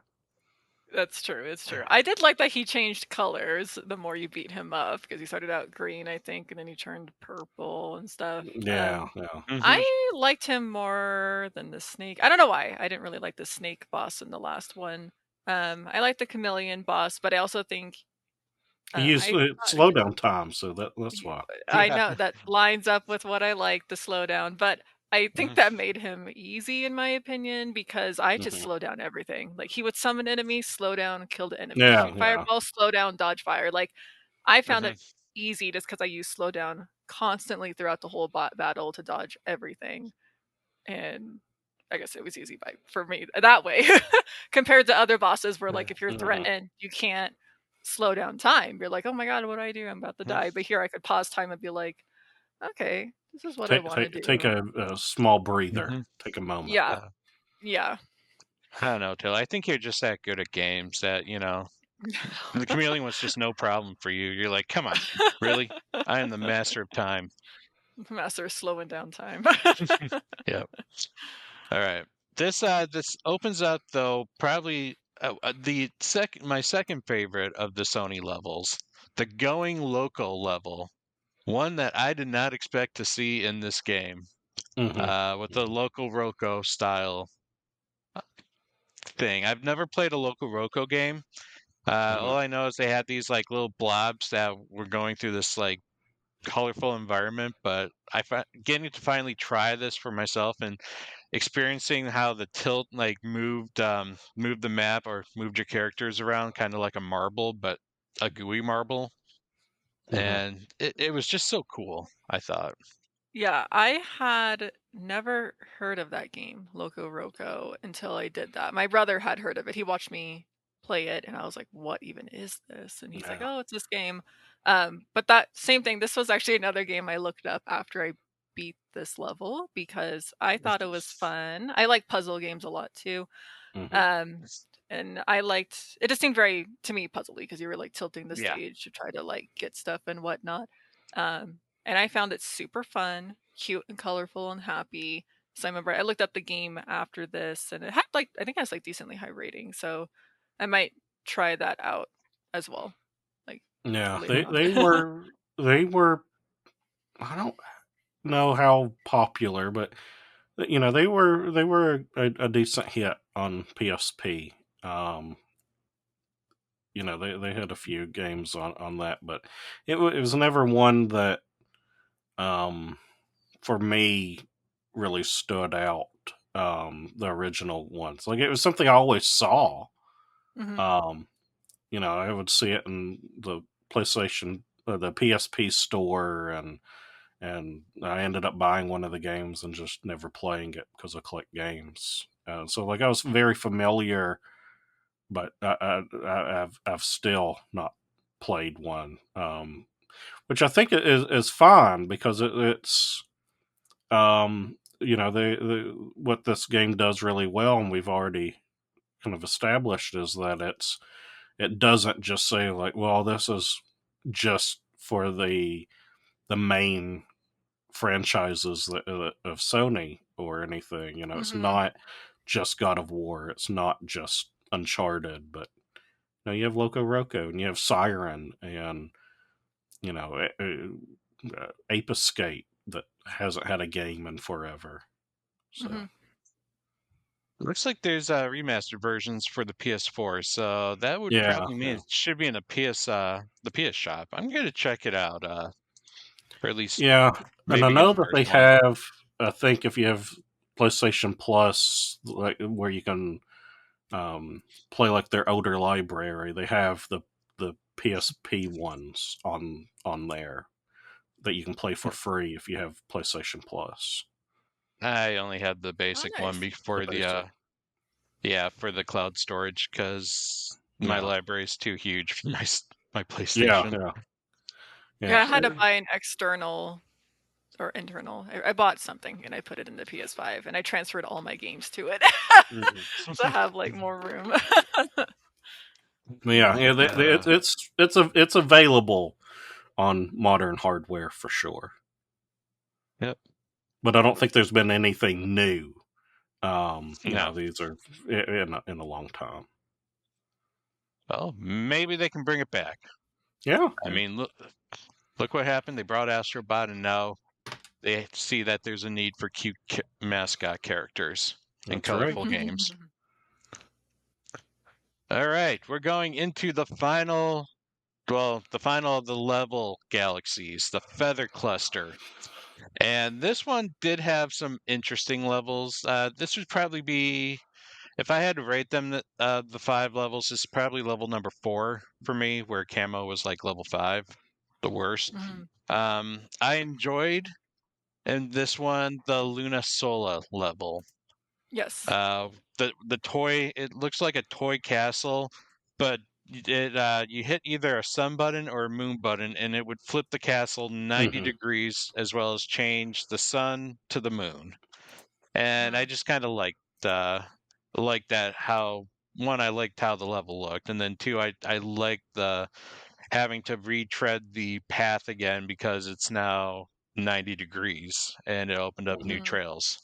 That's true. It's true. I did like that he changed colors the more you beat him up because he started out green, I think, and then he turned purple and stuff. yeah, yeah. Hmm. I liked him more than the snake. I don't know why. I didn't really like the snake boss in the last one. I like the chameleon boss, but I also think He used I slowdown time, so that's Y why. I Yeah. know that lines up with what I like, the slowdown, but I think Hmm. that made him easy in my opinion because I just Hmm. slow down everything. Like he would summon enemies, slow down, kill the enemy, Yeah, shoot yeah. fireball, slow down, dodge fire. Like I found Hmm. it easy just because I used slow down constantly throughout the whole battle to dodge everything. And I guess it was easy for me that way compared to other bosses where like if you're Hmm. threatened, you can't slow down time. You're like, "Oh my god, what do I do? I'm about to die." But here I could pause time and be like, "Okay, this is what I want to Take do." a small breather. Hmm. Take a moment. Yeah. Yeah. Yeah. I don't know, Till. I think you're just that good at games that, the chameleon was just no problem for you. You're like, come on, really? I am the master of time. Master of slowing down time. Yep. All right. This opens up though probably the second my second favorite of the Sony levels, the going local level, one that I did not expect to see in this game. Hmm. With the local Roco style thing. I've never played a local Roco game. Hmm. All I know is they had these like little blobs that were going through this like colorful environment, but getting to finally try this for myself and experiencing how the tilt like moved the map or moved your characters around kind of like a marble, but a gooey marble. and it was just so cool, I thought. Yeah, I had never heard of that game, Loco Roco, until I did that. My brother had heard of it. He watched me play it, and I was like, "What even is this?" And he's like, Yeah. "Oh, it's this game." But that same thing. This was actually another game I looked up after I beat this level because I thought it was fun. I like puzzle games a lot too. Mhm. Um, and I liked it. Just seemed very to me puzzly because you were like tilting the Yeah. stage to try to like get stuff and whatnot. And I found it super fun, cute and colorful and happy. So I remember I looked up the game after this, and it had like I think it has like decently high rating. So I might try that out as well, like Yeah, later they on. they were they were. I don't know how popular, but they were a decent hit on PSP. Um, they had a few games on that, but it was never one that um for me really stood out. The original ones, like it was something I always saw. hmm Um, I would see it in the PlayStation, the PSP store, and I ended up buying one of the games and just never playing it because I collect games. So like I was very familiar, but I've still not played one, which I think is fine because it's what this game does really well, and we've already kind of established is that it doesn't just say like, well, this is just for the main franchises of Sony or anything. It's hmm not just God of War. It's not just Uncharted, but you have Loco Roco and you have Siren and Ape Escape that hasn't had a game in forever. So hmm Looks like there's remastered versions for the PS4, so that would yeah, probably mean yeah, it should be in the PS shop. I'm gonna check it out, or at least yeah. And I maybe get know the that they first one. have. I think if you have PlayStation Plus, like where you can play like their older library. They have the PSP ones on there that you can play for free if you have PlayStation Plus. I only had the Oh, basic one nice. before The the basic, yeah, for the cloud storage because my yeah, library is too huge for my yeah, PlayStation. yeah, yeah, Yeah, I had to buy an external or internal. I bought something and I put it in the PS5 and I transferred all my games to it mhm. to have like more room. Yeah, yeah. Uh, It's available on modern hardware for sure, yep. but I don't think there's been anything new. No. These are in a long time. Well, maybe they can bring it back. Yeah, I yeah, mean, look what happened. They brought Astro Bot, and now they see that there's a need for cute mascot characters in that's right. colorful games. All right, we're going into the final of the level galaxies, the Feather Cluster. And this one did have some interesting levels. This would probably be, if I had to rate them, the 5 levels, this is probably level number 4 for me, where Camo was like level 5, the worst. Mhm. I enjoyed in this one the Luna Sola level. Yes. Uh, the toy, it looks like a toy castle, but you hit either a sun button or a moon button, and it would flip the castle 90 Hmm. degrees as well as change the sun to the moon. And I Mm. just kind of liked that how one, I liked how the level looked, and then two, I liked the having to retread the path again because it's now 90 degrees and it opened up new Hmm. Mhm. trails.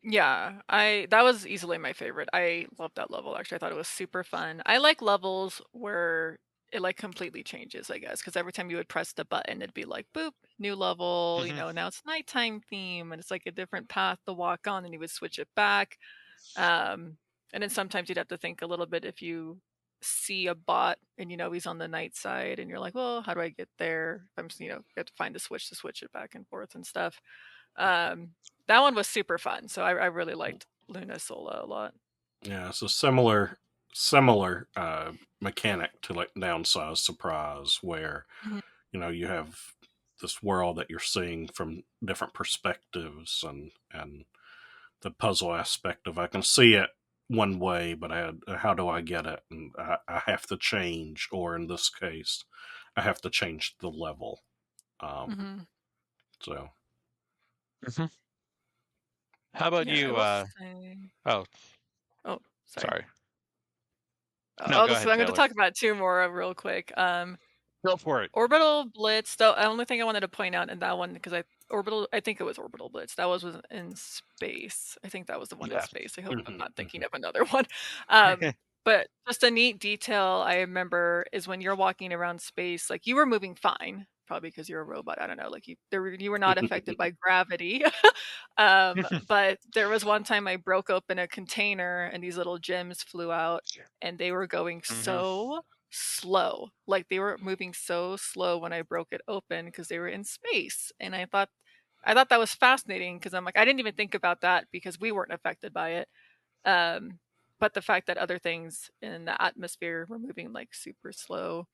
Yeah, I that was easily my favorite. I loved that level actually. I thought it was super fun. I like levels where it like completely changes, I guess, because every time you would press the button, it'd be like boop, new level, Hmm. now it's nighttime theme and it's like a different path to walk on and you would switch it back. Um, and then sometimes you'd have to think a little bit if you see a bot and he's on the night side and you're like, well, how do I get there? I'm you have to find the switch to switch it back and forth and stuff. Um, that one was super fun. So I really liked Luna Sola a lot. Yeah, it's a similar mechanic to like Downsize Surprise, where Mhm. you have this world that you're seeing from different perspectives, and the puzzle aspect of I can see it one way, but how do I get it? And I have to change, or in this case, I have to change the level. Mm-hmm. So Mhm. How about Yeah, I you? will say. Oh, Oh, sorry. sorry. No, I'm go ahead, going to Taylor. talk about two more real quick. Go for it. Orbital Blitz. The only thing I wanted to point out in that one, because I think it was Orbital Blitz. That was in space. I think that was the one in Yeah. space. I hope I'm mhm, not thinking mhm. of another one. But just a neat detail I remember is when you're walking around space, like you were moving fine, probably because you're a robot. I don't know, like you were not affected by gravity. But there was one time I broke open a container and these little gems flew out, and they were going Mhm. so slow. Like they were moving so slow when I broke it open because they were in space. And I thought that was fascinating because I'm like, I didn't even think about that because we weren't affected by it. But the fact that other things in the atmosphere were moving like super slow,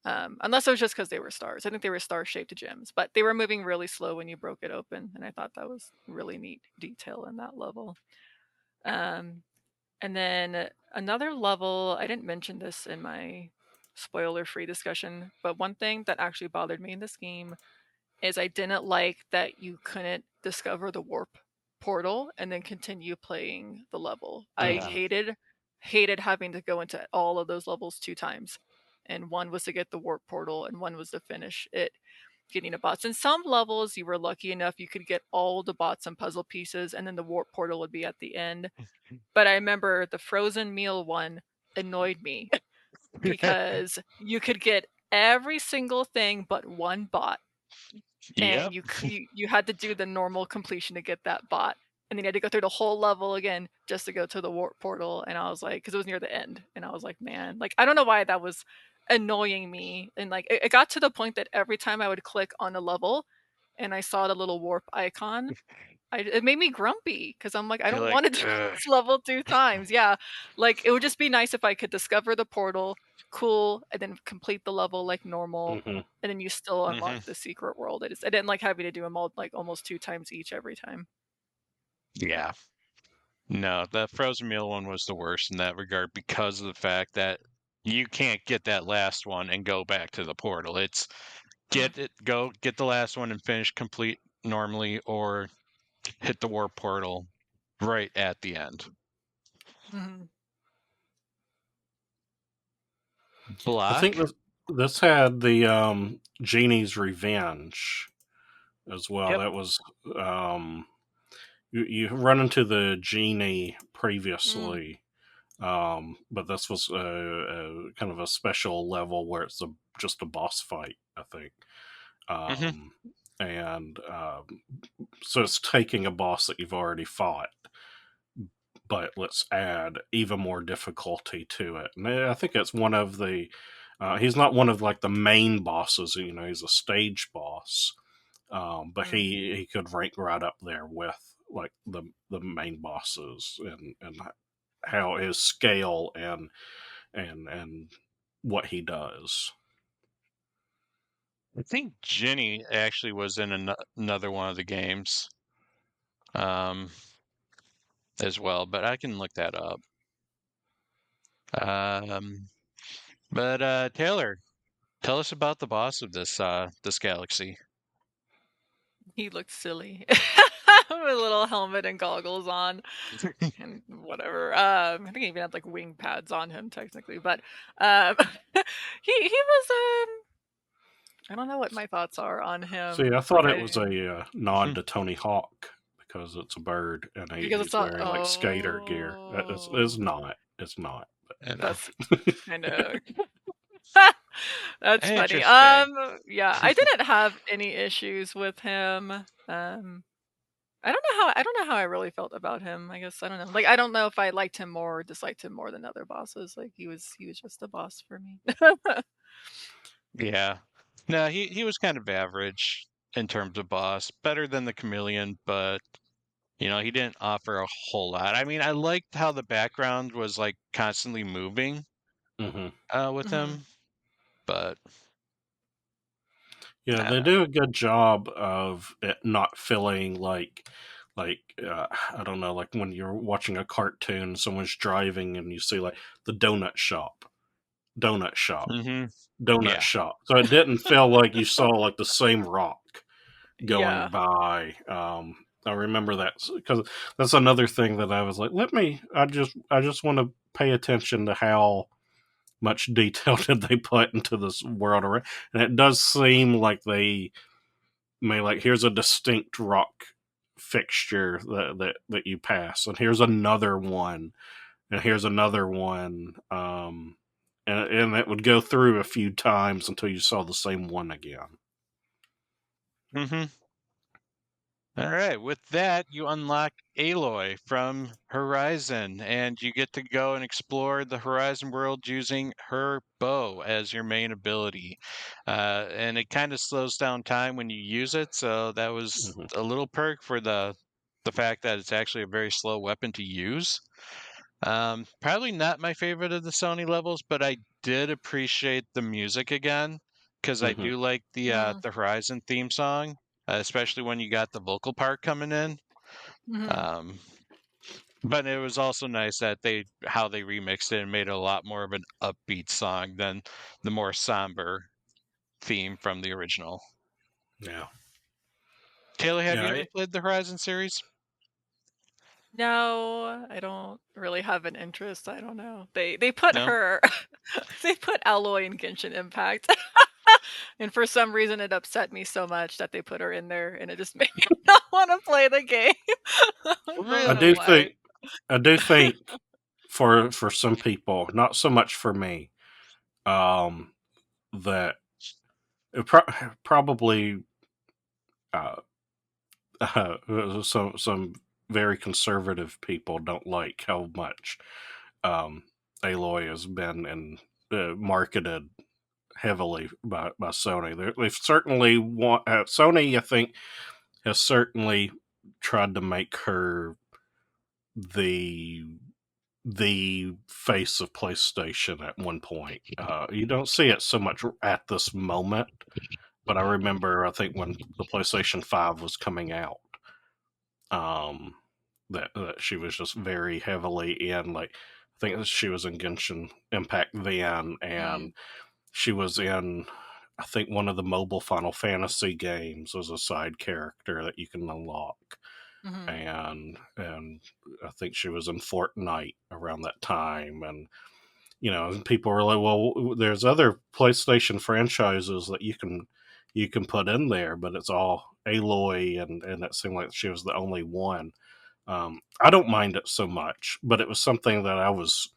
unless it was just because they were stars. I think they were star-shaped gems, but they were moving really slow when you broke it open, and I thought that was really neat detail in that level. Um, and then another level, I didn't mention this in my spoiler-free discussion, but one thing that actually bothered me in this game is I didn't like that you couldn't discover the warp portal and then continue playing the level. I Yeah. hated having to go into all of those levels two times. And one was to get the warp portal and one was to finish it getting the bots. In some levels you were lucky enough you could get all the bots and puzzle pieces and then the warp portal would be at the end. But I remember the frozen meal one annoyed me because you could get every single thing but one bot, Yep. and you had to do the normal completion to get that bot, and then you had to go through the whole level again just to go to the warp portal. And I was like, because it was near the end, and I was like, man, like I don't know why that was annoying me. And like it got to the point that every time I would click on a level and I saw the little warp icon, it made me grumpy because I'm like, I You're don't like, want to do ugh. this level two times. Yeah, like it would just be nice if I could discover the portal, cool, and then complete the level like normal, Mhm. and then you still unlock Mhm. the secret world. I didn't like having to do them all like almost two times each every time. Yeah. No, the frozen meal one was the worst in that regard because of the fact that you can't get that last one and go back to the portal. It's get the last one and finish complete normally, or hit the warp portal right at the end. Mm-hmm. I think Block. this had the Genie's Revenge as well. Yep. That was um, you run into the genie Mm. previously, but this was kind of a special level where it's just a boss fight, I think. Mhm. Um, and so it's taking a boss that you've already fought, but let's add even more difficulty to it. And I think it's one of the. He's not one of like the main bosses. He's a stage boss, but Mm. he could rank right up there with like the main bosses, and how his scale and what he does. I think Jenny actually was in another one of the games um, as well, but I can look that up. Um, but Taylor, tell us about the boss of this galaxy. He looked silly with a little helmet and goggles on and whatever. I think he even had like wing pads on him technically, but um, he was I don't know what my thoughts are on See, I him. thought Like it I was a nod to Tony Hawk because it's a bird and because it's he's not. wearing like skater gear. It's Oh, not. It's not. And, that's kind of that's funny. interesting. Yeah, I didn't have any issues with him. I don't know how I really felt about him. I guess I don't know. Like I don't know if I liked him more or disliked him more than other bosses. Like he was just a boss for me. Yeah. No, he was kind of average in terms of boss. Better than the chameleon, but he didn't offer a whole lot. I mean, I liked how the background was like constantly moving hmm with Hmm. him, but Yeah, they do a good job of it not feeling like I don't know, like when you're watching a cartoon, someone's driving and you see like the donut shop, Mm-hmm. donut Yeah. shop. So it didn't feel like you saw like the same rock going Yeah. by. I remember that because that's another thing that I was like, I just want to pay attention to how much detail did they put into this world, and it does seem like they may like here's a distinct rock fixture that you pass, and here's another one, and here's another one, and it would go through a few times until you saw the same one again. Mm-hmm. All right. With that, you unlock Aloy from Horizon, and you get to go and explore the Horizon world using her bow as your main ability. And it kind of slows down time when you use it, so that was Hmm. a little perk for the fact that it's actually a very slow weapon to use. Probably not my favorite of the Sony levels, but I did appreciate the music again because I Hmm. do like Mm-hmm. the Horizon theme song, especially when you got the vocal part coming in. Mm-hmm. Um, but it was also nice that how they remixed it and made it a lot more of an upbeat song than the more somber theme from the original. Yeah, Taylor, have you yeah, ever played the Horizon series? No, I don't really have an interest. I don't know. They put No. her they put Alloy in Genshin Impact. And for some reason it upset me so much that they put her in there and it just made me not want to play the game. I don't I know Really? do why. think I do think for some people, not so much for me, um, that it probably uh, some very conservative people don't like how much um, Aloy has been and marketed heavily by Sony. They've certainly Sony, I think, has certainly tried to make her the face of PlayStation at one point. You don't see it so much at this moment, but I remember I think when the PlayStation 5 was coming out, um, that she was just very heavily in like I think she was in Genshin Impact then, Mm, and she was in I think one of the mobile Final Fantasy games as a side character that you can unlock, mhm, and I think she was in Fortnite around that time, and people were like, well, there's other PlayStation franchises that you can put in there, but it's all Aloy, and it seemed like she was the only one. I don't mind it so much, but it was something that I was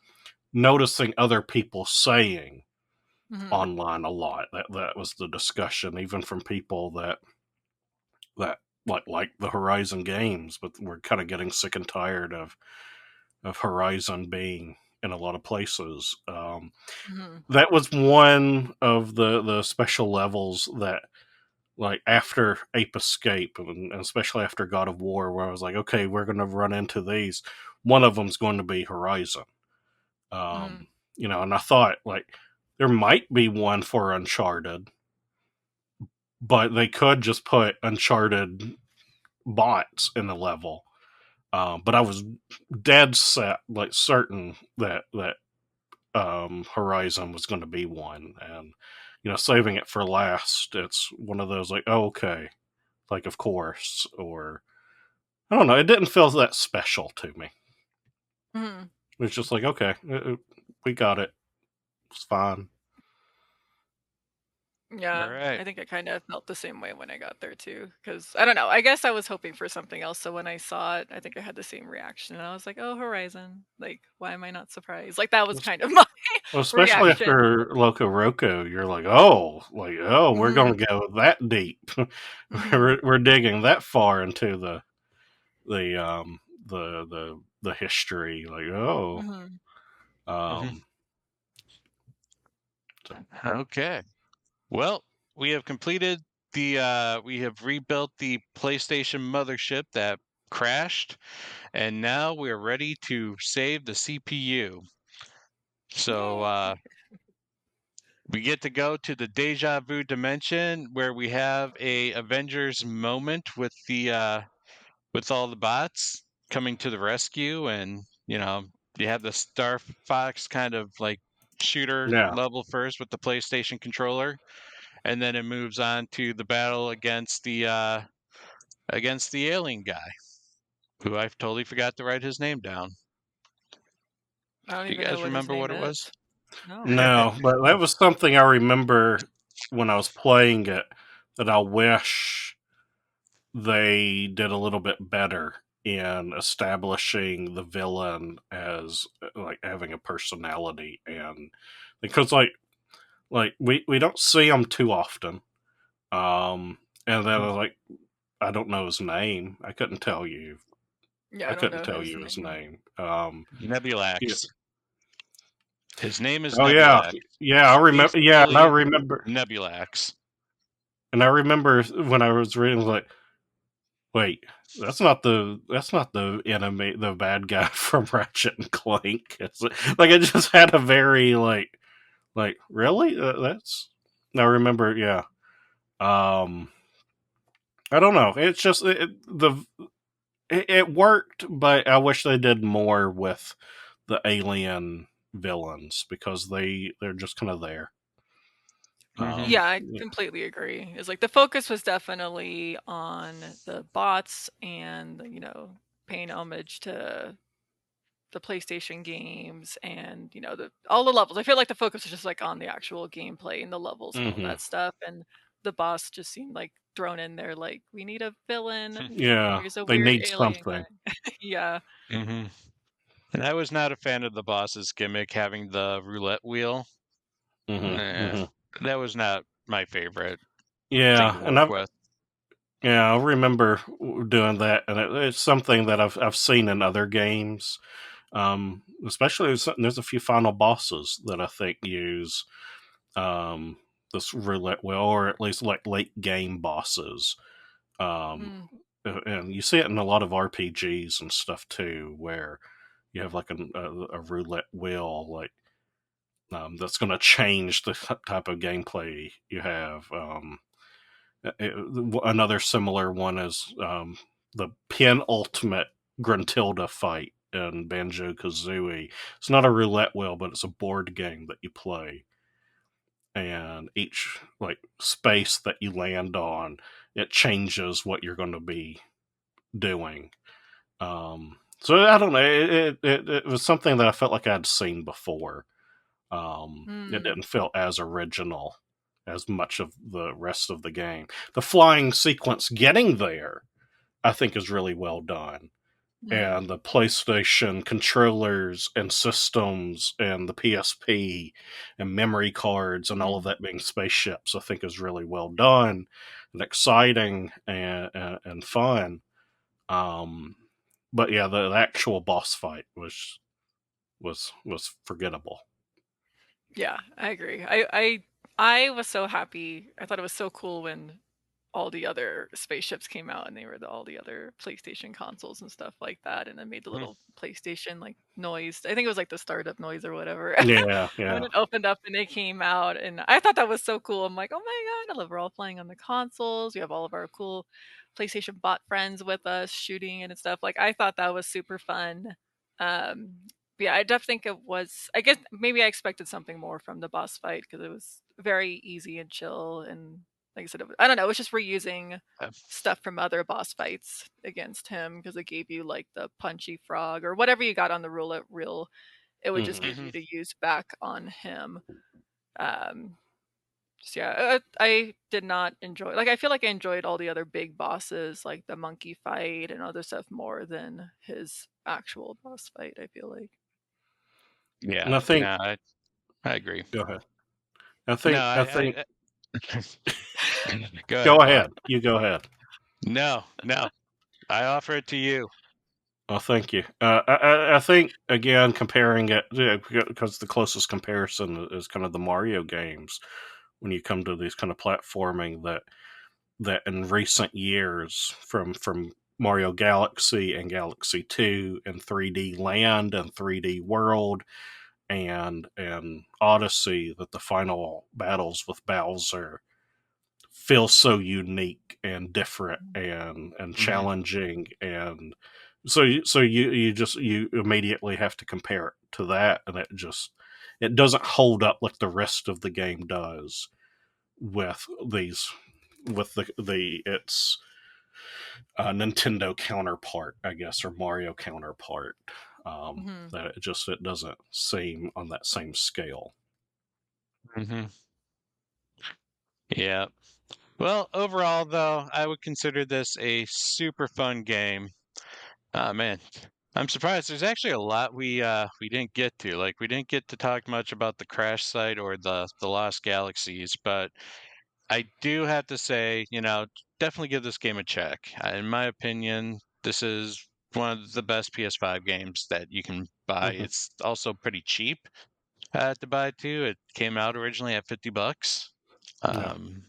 noticing other people saying mhm, online a lot. That was the discussion, even from people that like the Horizon games, but we're kind of getting sick and tired of Horizon being in a lot of places. mhm, That was one of the special levels that like after Ape Escape, and especially after God of War, where I was like, okay, we're going to run into these. One of them's going to be Horizon. mhm, Um, and I thought like there might be one for Uncharted, but they could just put Uncharted bots in the level. But I was dead set, like certain that Horizon was going to be one, and saving it for last, it's one of those like, oh, okay, like of course, or I don't know. It didn't feel that special to me. mhm. It was just like, okay, we got it. It's fine. All Yeah, right. I think I kind of felt the same way when I got there too. Because I don't know, I guess I was hoping for something else, so when I saw it, I think I had the same reaction, and I was like, "Oh, Horizon, like, why am I not surprised?" Like, that was kind of my Well, especially reaction. after Loco Roco, you're like, oh, we're Mhm, going to go that deep. mhm, we're digging that far into the history. Like, oh, mhm. Hmm. um, so, Okay. Well, we have completed we have rebuilt the PlayStation mothership that crashed, and now we're ready to save the CPU. So, Yay. We get to go to the deja vu dimension where we have a Avengers moment with with all the bots coming to the rescue, and you have the Star Fox kind of like shooter Yeah. level first with the PlayStation controller, and then it moves on to the battle against the alien guy, who I totally forgot to write his name down. I don't Do you even know guys what his remember name what it is. was? No. No, but that was something I remember when I was playing it that I wish they did a little bit better in establishing the villain as like having a personality, and because like we don't see him too often. And then I was like, I don't know his name. I couldn't tell you. Yeah, I I don't couldn't know tell his you his name. name. Yeah. Nebulax. His name is Oh yeah, Nebulax. yeah. I Space remember. Yeah, and I alien remember. Nebulax. And I remember when I was reading, like, wait, that's not the enemy, the bad guy from Ratchet and Clank. Is it? Like, it just had a very like really. That's. I remember. Yeah. Um, I don't know. It's just it worked, but I wish they did more with the alien villains because they're just kind of there. Mm-hmm. Yeah, I Yeah. completely agree. It's like the focus was definitely on the bots and, paying homage to the PlayStation games and, all the levels. I feel like the focus was just like on the actual gameplay and the levels and all Hmm. that stuff. And the boss just seemed like thrown in there like, we need a villain. Yeah, Here's a they weird need alien something. guy. Yeah. Mm-hmm. And I was not a fan of the boss's gimmick having the roulette wheel. Hmm. Eh, Hmm. that was not my favorite thing to Yeah, and work with. I remember doing that, and it's something that I've seen in other games. Especially there's a few final bosses that I think use um, this roulette wheel, or at least like late game bosses. Um, Mm, and you see it in a lot of RPGs and stuff too, where you have like a roulette wheel, like that's going to change the type of gameplay you have. Another similar one is the penultimate Gruntilda fight in Banjo Kazooie. It's not a roulette wheel, but it's a board game that you play, and each like space that you land on, it changes what you're going to be doing. So I don't know. It was something that I felt like I'd seen before. It mm, didn't feel as original as much of the rest of the game. The flying sequence getting there, I think, is really well done. mm, And the PlayStation controllers and systems and the PSP and memory cards and all mm. of that being spaceships, I think, is really well done and exciting and fun. Um, but yeah, the actual boss fight was forgettable. Yeah, I agree. I was so happy. I thought it was so cool when all the other spaceships came out and they were all the other PlayStation consoles and stuff like that, and then made the Mm. little PlayStation like noise. I think it was like the startup noise or whatever Yeah, when yeah. it opened up and they came out, and I thought that was so cool. I'm like, oh my god, I love we're all playing on the consoles. We have all of our cool PlayStation bot friends with us shooting and stuff. Like I thought that was super fun. Um, but yeah, I definitely think it was. I guess maybe I expected something more from the boss fight because it was very easy and chill and like I said, I don't know. It was just reusing Uh, stuff from other boss fights against him because it gave you like the punchy frog or whatever you got on the roulette reel. It would just Hmm. give mhm. you to use back on him. Um, just yeah, I did not enjoy. Like I feel like I enjoyed all the other big bosses, like the monkey fight and other stuff, more than his actual boss fight. I feel like. And Yeah, I think, no, I agree. go ahead. I No, think, I think, go go ahead, Bob. ahead. You go ahead. No, no, I offer it to you. Oh, thank you. I think again comparing it, yeah, because the closest comparison is kind of the Mario games. When you come to these kind of platforming that in recent years, from Mario Galaxy and Galaxy 2 and 3D Land and 3D World, and Odyssey that the final battles with Bowser feel so unique and different and challenging, and you immediately have to compare it to that, and it doesn't hold up like the rest of the game does with the its Nintendo counterpart, I guess, or Mario counterpart. Mhm. That it doesn't seem on that same scale. Mm-hmm. Yeah. Well, overall, though, I would consider this a super fun game. Man, I'm surprised. There's actually a lot we didn't get to. Like, we didn't get to talk much about the crash site or the Lost Galaxies, but I do have to say, definitely give this game a check. In my opinion, this is one of the best PS5 games that you can buy. Mm-hmm. It's also pretty cheap to buy too. It came out originally at $50. Yeah. Um,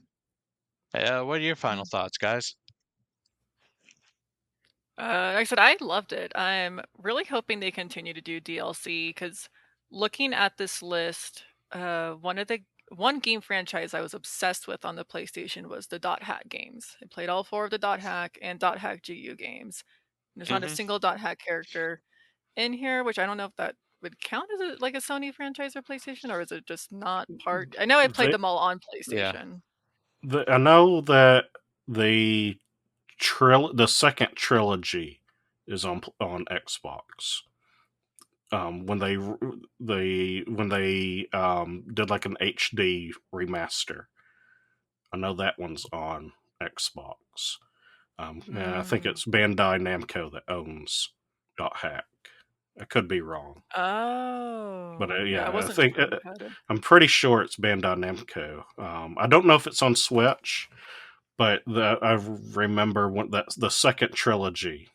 what are your final Mm. thoughts, guys? Like I said, I loved it. I'm really hoping they continue to do DLC because looking at this list, one game franchise I was obsessed with on the PlayStation was the Dot Hack games. I played all four of the Dot Hack and Dot Hack GU games. There's not a Hmm. single Dot Hack character in here, which I don't know if that would count as like a Sony franchise or PlayStation, or is it just not part? I know I played They, them all on Yeah. PlayStation. I know that the the second trilogy is on Xbox. When they did like an HD remaster, I know that one's on Xbox. And I think Mm. it's Bandai Namco that owns Dot Hack. I could be wrong, but Oh, yeah, I yeah, I wasn't think sure who had it. I'm pretty sure it's Bandai Namco. I don't know if it's on Switch, but I remember the second trilogy.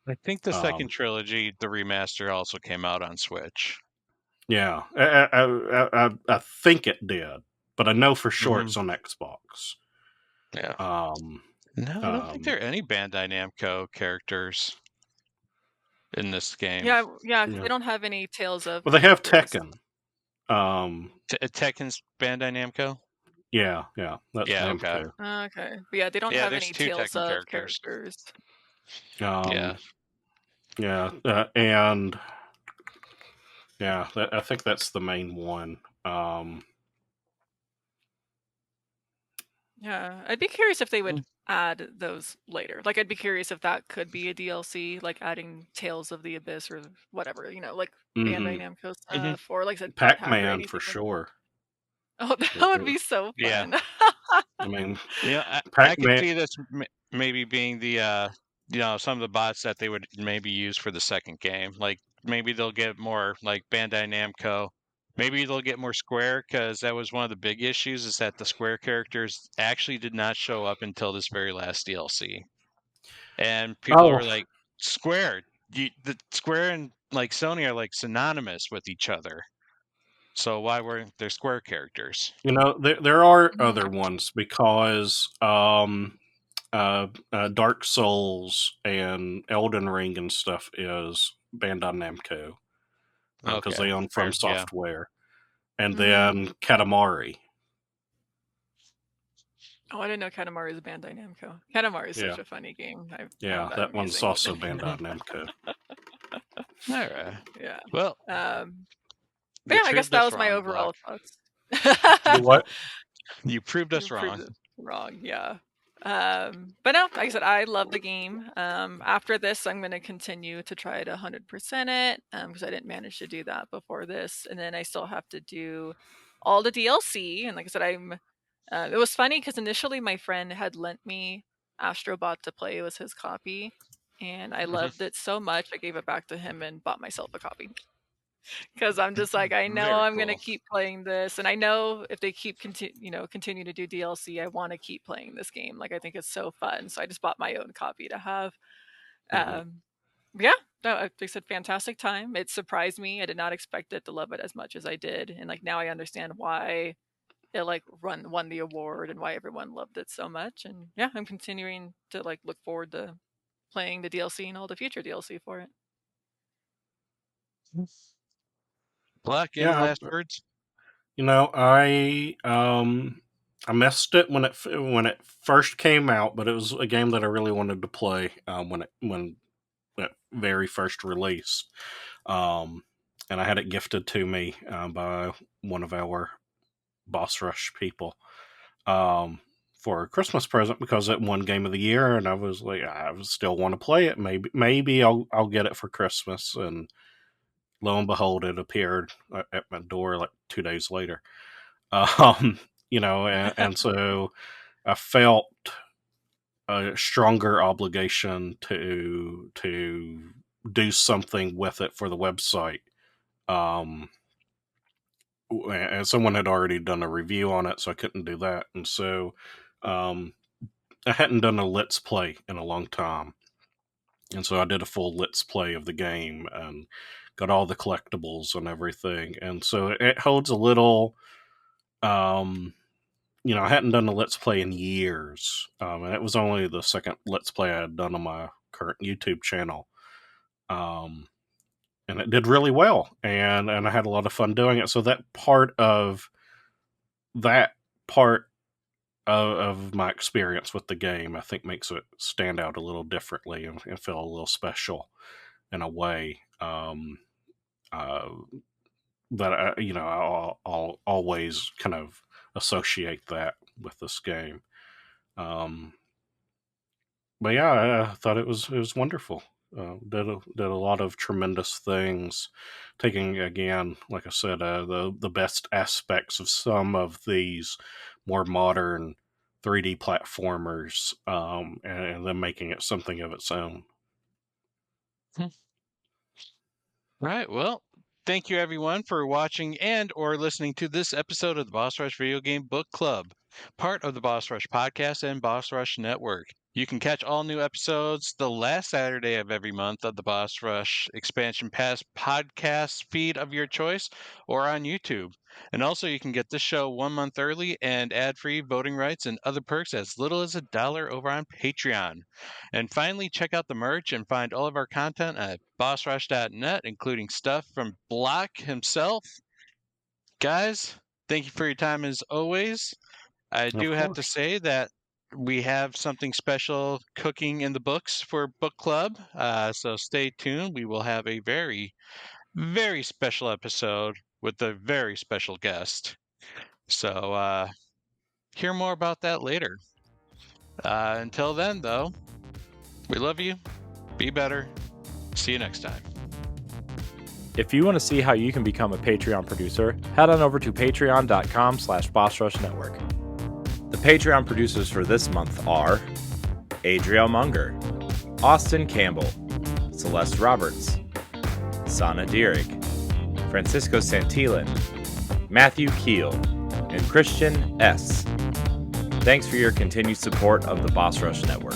I think the second Um, trilogy, the remaster, also came out on Switch. yeah, I think it did, but I know for sure Hmm. it's on Xbox. Yeah. Um, No, I don't think um, there are any Bandai Namco characters in this game. Yeah, because yeah. they don't have any Tales of Well, they have characters. Tekken. Um, Tekken's Bandai Namco? yeah, that's Yeah, okay. Namco. Okay, but yeah, they don't Yeah, have there's any two Tales Tekken of characters. characters. Um, Yeah. yeah, and yeah, I think that's the main one. Yeah, I'd be curious if they would Mm. add those later. Like, I'd be curious if that could be a DLC, like adding Tales of the Abyss or whatever, like Bandai hmm Namco Hmm. stuff, or like I said, Dot Hack or Pac-Man for anything like. sure. Oh, that would be so Yeah. fun. I mean, I could Pac-Man. see this maybe being some of the bots that they would maybe use for the second game. Like maybe they'll get more like Bandai Namco. Maybe they'll get more Square because that was one of the big issues is that the Square characters actually did not show up until this very last DLC. And people Oh, are like, Square, the Square and like Sony are like synonymous with each other. So why weren't there Square characters? there are Mhm. other ones because Dark Souls and Elden Ring and stuff is Bandai Namco because Okay, they own From fair, yeah. Software, and Mm. then Katamari. Oh, I didn't know Katamari is a Bandai Namco. Katamari is Yeah, such a funny game. I yeah, found that that one's amusing also even. Bandai Namco. All right. Yeah. Well, But you yeah, I guess proved that us was my wrong, Block. overall thoughts. You what? You proved You us proved wrong. it wrong, yeah. But no, like I said, I love the game. After this, I'm going to continue to try to 100% it because I didn't manage to do that before this, and then I still have to do all the DLC. And like I said, it was funny because initially my friend had lent me Astro Bot to play. It was his copy, and I Mhm. loved it so much I gave it back to him and bought myself a copy. Because I'm just like, I know Very I'm gonna cool. keep playing this, and I know if they continue to do DLC, I want to keep playing this game. Like I think it's so fun, so I just bought my own copy to have. Mhm. Um, yeah, no, like I said, fantastic time. It surprised me. I did not expect it to love it as much as I did, and like now I understand why it like won the award and why everyone loved it so much. And yeah, I'm continuing to like look forward to playing the DLC and all the future DLC for it. Pluck, any Yeah, last words? I missed it when it first came out, but it was a game that I really wanted to play when it very first released. And I had it gifted to me by one of our Boss Rush people for a Christmas present because it won Game of the Year, and I was like, I still want to play it. Maybe I'll get it for Christmas, and lo and behold, it appeared at my door like 2 days later. And so I felt a stronger obligation to do something with it for the website. And someone had already done a review on it, so I couldn't do that. And so I hadn't done a Let's Play in a long time. And so I did a full Let's Play of the game and got all the collectibles and everything. And so it holds a little, I hadn't done a Let's Play in years. And it was only the second Let's Play I had done on my current YouTube channel. And it did really well, and I had a lot of fun doing it. So that part of my experience with the game, I think, makes it stand out a little differently and feel a little special in a way that I'll always kind of associate that with this game. But yeah, I thought it was wonderful. Did a lot of tremendous things, taking, again, like I said, the best aspects of some of these more modern 3D platformers, and then making it something of its own. Right. Well, thank you everyone for watching and or listening to this episode of the Boss Rush Video Game Book Club, part of the Boss Rush Podcast and Boss Rush Network. You can catch all new episodes the last Saturday of every month of the Boss Rush Expansion Pass podcast feed of your choice or on YouTube. And also you can get this show 1 month early and ad-free voting rights and other perks as little as $1 over on Patreon. And finally, check out the merch and find all of our content at bossrush.net, including stuff from Block himself. Guys, thank you for your time as always. I do have to say that we have something special cooking in the books for book club, so stay tuned. We will have a very, very special episode with a very special guest. So hear more about that later. Until then, though, we love you. Be better. See you next time. If you want to see how you can become a Patreon producer, head on over to patreon.com/BossRushNetwork. The Patreon producers for this month are Adriel Munger, Austin Campbell, Celeste Roberts, Sana Dierig, Francisco Santillan, Matthew Keel, and Christian S. Thanks for your continued support of the Boss Rush Network.